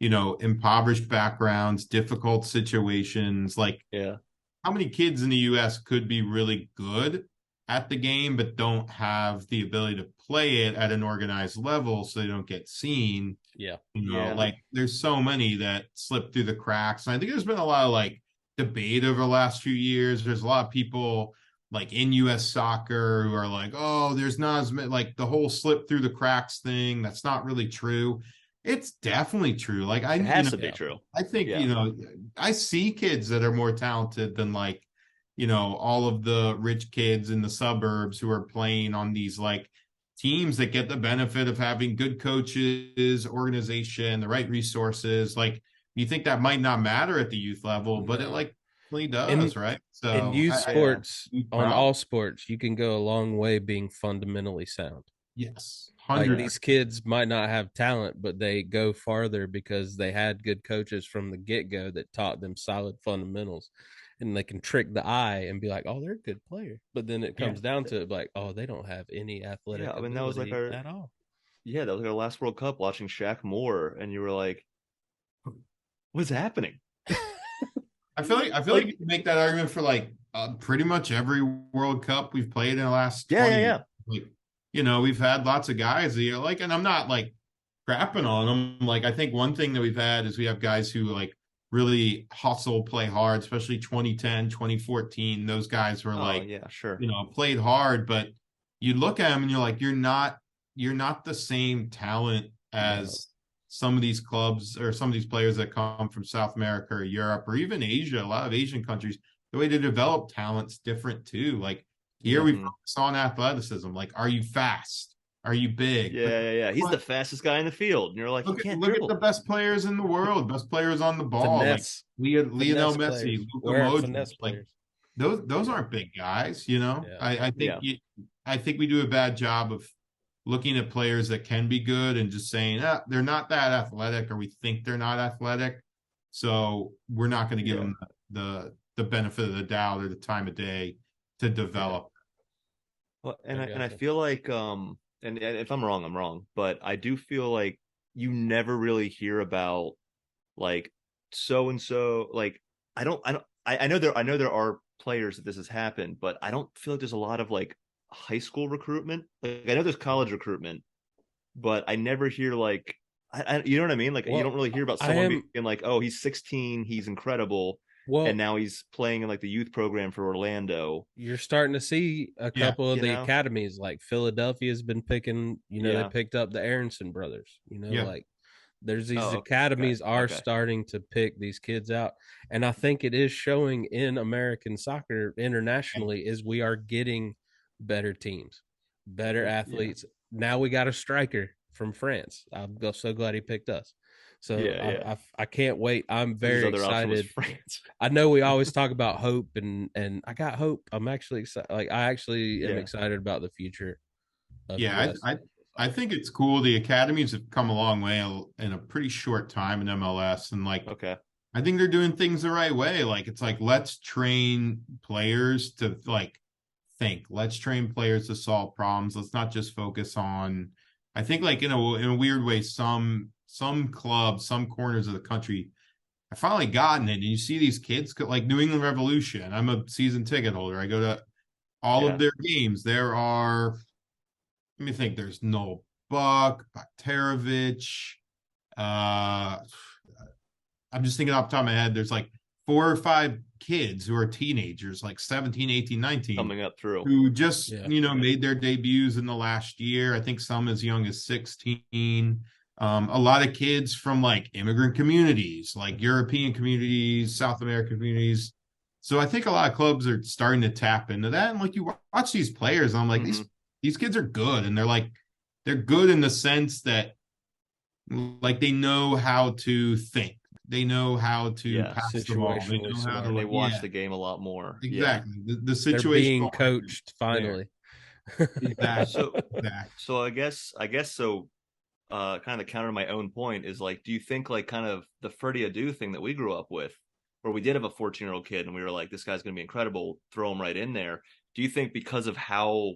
impoverished backgrounds, difficult situations. Like, yeah, how many kids in the US could be really good at the game, but don't have the ability to play it at an organized level so they don't get seen? yeah. yeah. Like there's so many that slip through the cracks. And I think there's been a lot of like debate over the last few years. There's a lot of people like in US soccer who are like, oh, there's not as many, like the whole slip through the cracks thing. That's not really true. It's definitely true. Like It has to be Yeah. true. I think, Yeah, I see kids that are more talented than like, all of the rich kids in the suburbs who are playing on these like teams that get the benefit of having good coaches, organization, the right resources. Like you think that might not matter at the youth level, but it No. like really In does, right? in So youth I yeah. sports, be on proud. all sports, you can go a long way being fundamentally sound. Yes, Like 100. these kids might not have talent, but they go farther because they had good coaches from the get go that taught them solid fundamentals. And they can trick the eye and be like, oh, they're a good player. But then it Yeah. comes down to it, like, oh, they don't have any Yeah, athletic I mean that was like ability our at all. yeah, that was like our last World Cup watching Shaq Moore, and you were like, what's happening? I feel like Like, you can make that argument for like pretty much every World Cup we've played in the last yeah, 20 years. yeah, Like, we've had lots of guys that you're like, and I'm not like crapping on them. Like, I think one thing that we've had is we have guys who like really hustle, play hard, especially 2010, 2014. Those guys were oh like, yeah, sure, played hard, but you look at them and you're like, you're not the same talent No. as some of these clubs or some of these players that come from South America or Europe or even Asia. A lot of Asian countries, the way to develop talent's different too. Like here Yeah. we hmm focus on athleticism. Like, are you fast? Are you big? But yeah. He's the fastest guy in the field, and you're like, he look at can't look at the dribble. best players in the world, best players on the ball, like Finesse. Lionel Finesse Messi, players. Luka Where are Modric. finesse Like players? those Yeah. aren't big guys, you know. Yeah. I think Yeah, I think we do a bad job of looking at players that can be good and just saying, they're not that athletic, or we think they're not athletic, so we're not going to give yeah. them the benefit of the doubt or the time of day to Yeah. develop. Well, I and I gotcha. feel like and if I'm wrong, I'm wrong, but I do feel like you never really hear about like so and so. Like I know there are players that this has happened, but I don't feel like there's a lot of like high school recruitment. Like I know there's college recruitment, but I never hear like, you know what I mean? Like, you Well, don't really hear about I someone am being like, oh, he's 16, he's incredible, and well. now he's playing in like the youth program for Orlando. You're starting to see a Yeah. couple of You the know? academies, like Philadelphia's been picking. They Yeah. picked up the Aronson brothers. Yeah. Like there's these Oh, okay. academies are Okay. starting to pick these kids out, and I think it is showing in American soccer internationally is we are getting better teams, better Yeah. athletes. Now we got a striker from France. I'm so glad he picked us. So Yeah, yeah. I can't wait. I'm Because his very other option was excited. France. I know we always talk about hope, and I got hope. I'm actually excited. Like I actually am Yeah. excited about the future of Yeah, US. I think it's cool. The academies have come a long way in a pretty short time in MLS, and like Okay. I think they're doing things the right way. Like it's like let's train players to like think. Let's train players to solve problems. Let's not just focus on. I think like in a weird way, some clubs, some corners of the country I finally gotten it. And you see these kids like New England Revolution. I'm a season ticket holder. I go to all of Yeah. their games. There are, let me think, there's Noel Buck, Bakterovich. Uh, I'm just thinking off the top of my head, there's like 4 or 5 kids who are teenagers, like 17, 18, 19, Coming up through. who just, Yeah. made their debuts in the last year. I think some as young as 16. A lot of kids from like immigrant communities, like European communities, South American communities. So I think a lot of clubs are starting to tap into that. And like you watch these players, and I'm like, these kids are good. And they're good in the sense that like they know how to think. They know how to Yeah. pass the ball. They Situationally know how smart. to And they watch yeah, the game a lot more. Yeah. exactly. The They're situation being coached finally. Exactly. So Exactly. so I guess so kind of counter my own point is like, do you think like kind of the Freddie Adu thing that we grew up with, where we did have a 14-year-old kid and we were like, this guy's gonna be incredible, throw him right in there. Do you think because of how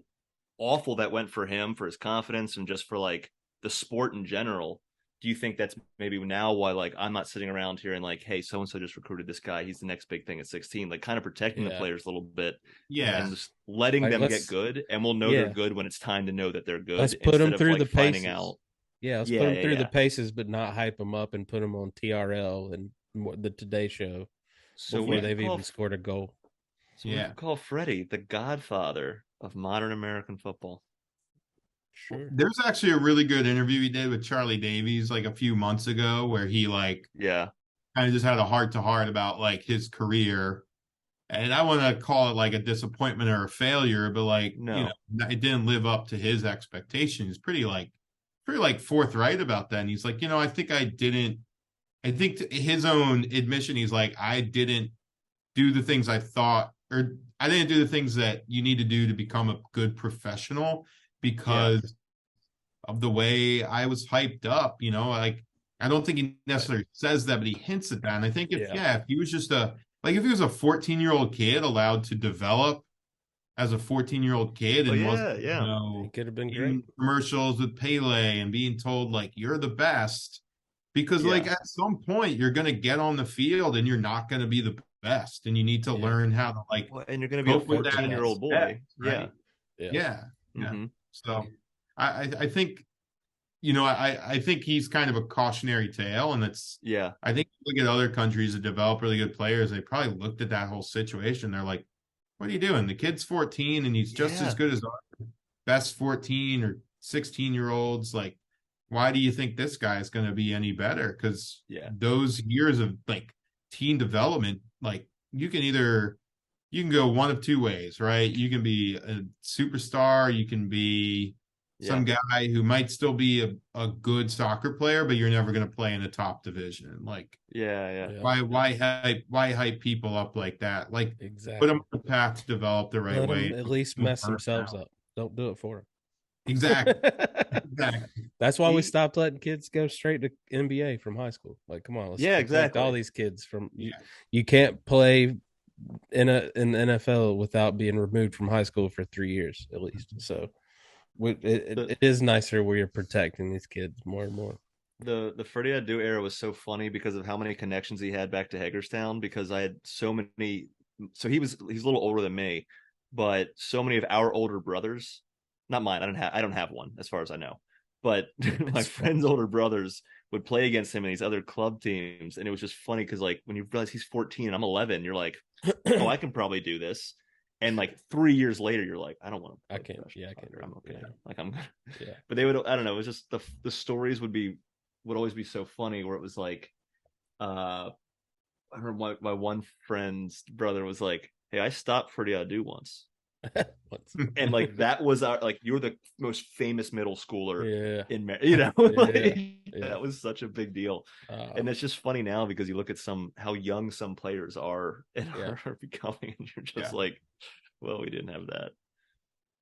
awful that went for him, for his confidence, and just for like the sport in general, do you think that's maybe now why like I'm not sitting around here and like, hey, so and so just recruited this guy, he's the next big thing at 16, like kind of protecting the Yeah. players a little bit Yeah. and just letting Like, them let's- get good, and we'll know yeah. they're good when it's time to know that they're good, Let's put them instead of through like the finding paces. out. Yeah, let's put them through the paces, but not hype them up and put them on TRL and the Today Show So before we they've call, even scored a goal. so we Yeah. could call Freddie the godfather of modern American football. Sure. There's actually a really good interview he did with Charlie Davies like a few months ago where he like Yeah. kind of just had a heart to heart about like his career. And I want to call it like a disappointment or a failure, but like, No. it didn't live up to his expectations. Pretty forthright about that. And he's like, I think to his own admission, he's like, I didn't do the things I thought, or I didn't do the things that you need to do to become a good professional because of the way I was hyped up, like I don't think he necessarily says that, but he hints at that. And I think if he was just if he was a 14-year-old kid allowed to develop as a 14-year-old kid and wasn't, He could have been in great. commercials with Pele and being told like you're the best, because like at some point you're gonna get on the field and you're not gonna be the best, and you need to learn how to like Well, and you're going to be a cope with that 14-year-old boy. aspect, Yeah. right? Yeah. Mhm. So I think I think he's kind of a cautionary tale, and Yeah. I think look at other countries that develop really good players, they probably looked at that whole situation. They're like, what are you doing? The kid's 14 and he's just as good as our best 14 or 16-year-olds. Like, why do you think this guy is going to be any better? Because those years of like teen development, like you can go one of two ways, right? You can be a superstar, you can be some guy who might still be a good soccer player, but you're never going to play in a top division. Like, why hype people up like that? Like, put them on the path to develop the right Let way. them at least mess themselves up. Don't do it for them. Exactly. That's why we stopped letting kids go straight to NBA from high school. Like, come on, let's protect all these kids from you can't play in the NFL without being removed from high school for 3 years at least. So it is nicer where you're protecting these kids more and more. The Freddie Adu era was so funny because of how many connections he had back to Hagerstown, because I had so many. So he's a little older than me, but so many of our older brothers, not mine. I don't have one as far as I know, but my friend's older brothers would play against him in these other club teams, and it was just funny because like when you realize he's 14 and I'm 11, you're like, oh, I can probably do this. And like 3 years later, you're like, I don't want to. I can't. Yeah, I can't. I'm okay. Yeah. Like I'm. Yeah. But they would. I don't know. It was just the stories would always be so funny. Where it was like, I remember my one friend's brother was like, "Hey, I stopped for the Adu once." And like that was our like you're the most famous middle schooler in that was such a big deal. And it's just funny now because you look at how young some players are and are becoming, and you're just like, well, we didn't have that.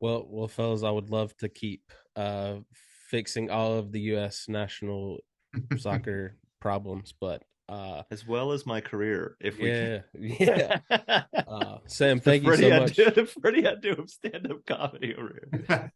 Well, fellas, I would love to keep fixing all of the U.S. national soccer problems, but as well as my career, if we can. Sam, thank you so much. The Freddie Adu of stand-up comedy over here.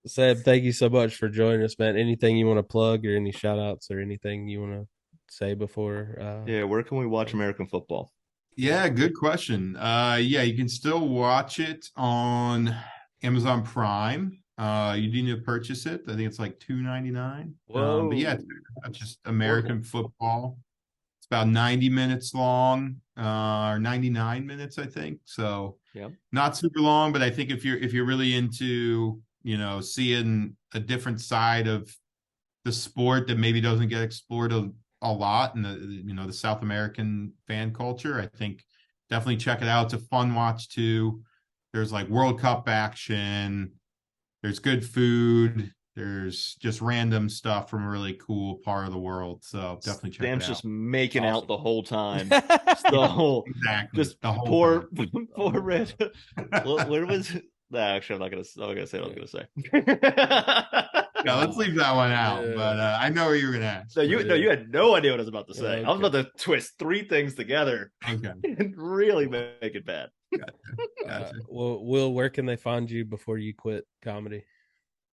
Sam, thank you so much for joining us, man. Anything you want to plug or any shout outs or anything you want to say before? Where can we watch American football? Yeah, good question. You can still watch it on Amazon Prime. You need to purchase it. I think it's like $2.99. But yeah, it's just American football. It's about 90 minutes long, or 99 minutes, I think. So not super long, but I think if you're really into, seeing a different side of the sport that maybe doesn't get explored a lot in the South American fan culture, I think definitely check it out. It's a fun watch too. There's like World Cup action. There's good food. There's just random stuff from a really cool part of the world. So definitely check it out. Sam's just making out the whole time. Just the whole, exactly. Just the whole poor Red. Where was? Actually, I'm not gonna say what I was gonna say. Yeah, let's leave that one out. Yeah. But I know what you were gonna ask. No, you had no idea what I was about to say. Okay. I was about to twist three things together. Okay. And really make it bad. Gotcha. Well, Will, where can they find you before you quit comedy?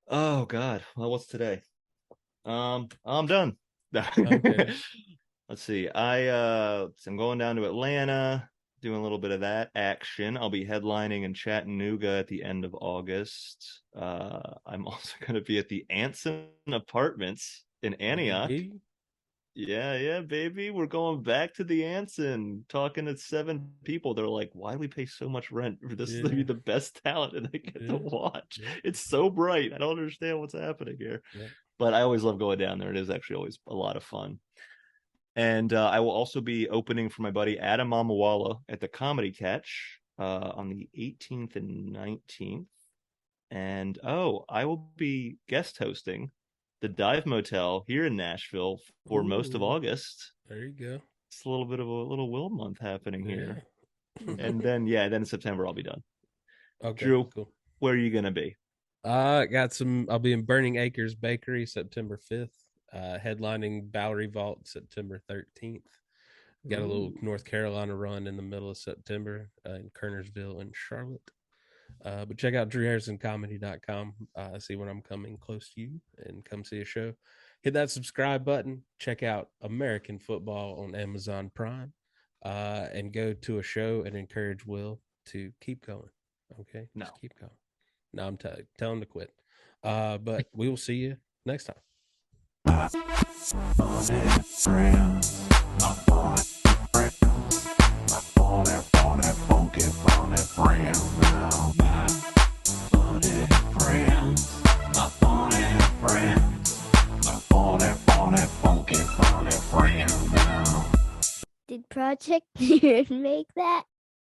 Oh God. Well, what's today? I'm done. Okay. Let's see. I'm going down to Atlanta, doing a little bit of that action. I'll be headlining in Chattanooga at the end of August. I'm also going to be at the Anson Apartments in Antioch. Yeah, baby. We're going back to the Anson, talking to 7 people. They're like, why do we pay so much rent for this to be the best talent that they get to watch? Yeah. It's so bright. I don't understand what's happening here. Yeah. But I always love going down there. It is actually always a lot of fun. And I will also be opening for my buddy Adam Amawala at the Comedy Catch on the 18th and 19th. And I will be guest hosting the Dive Motel here in Nashville for most of August. There you go. It's a little bit of a little Will month happening here. And then in September I'll be done. Okay, Drew, cool. Where are you gonna be? I'll be in Burning Acres Bakery September 5th. Headlining Bowery Vault September 13th. Got a little North Carolina run in the middle of September in Kernersville and Charlotte. But check out drewharrisoncomedy.com. See when I'm coming close to you and come see a show. Hit that subscribe button. Check out American Football on Amazon Prime. And go to a show and encourage Will to keep going. Okay? No. Just keep going. No, I'm tell him to quit. But we will see you next time. Did Project Nerd make that?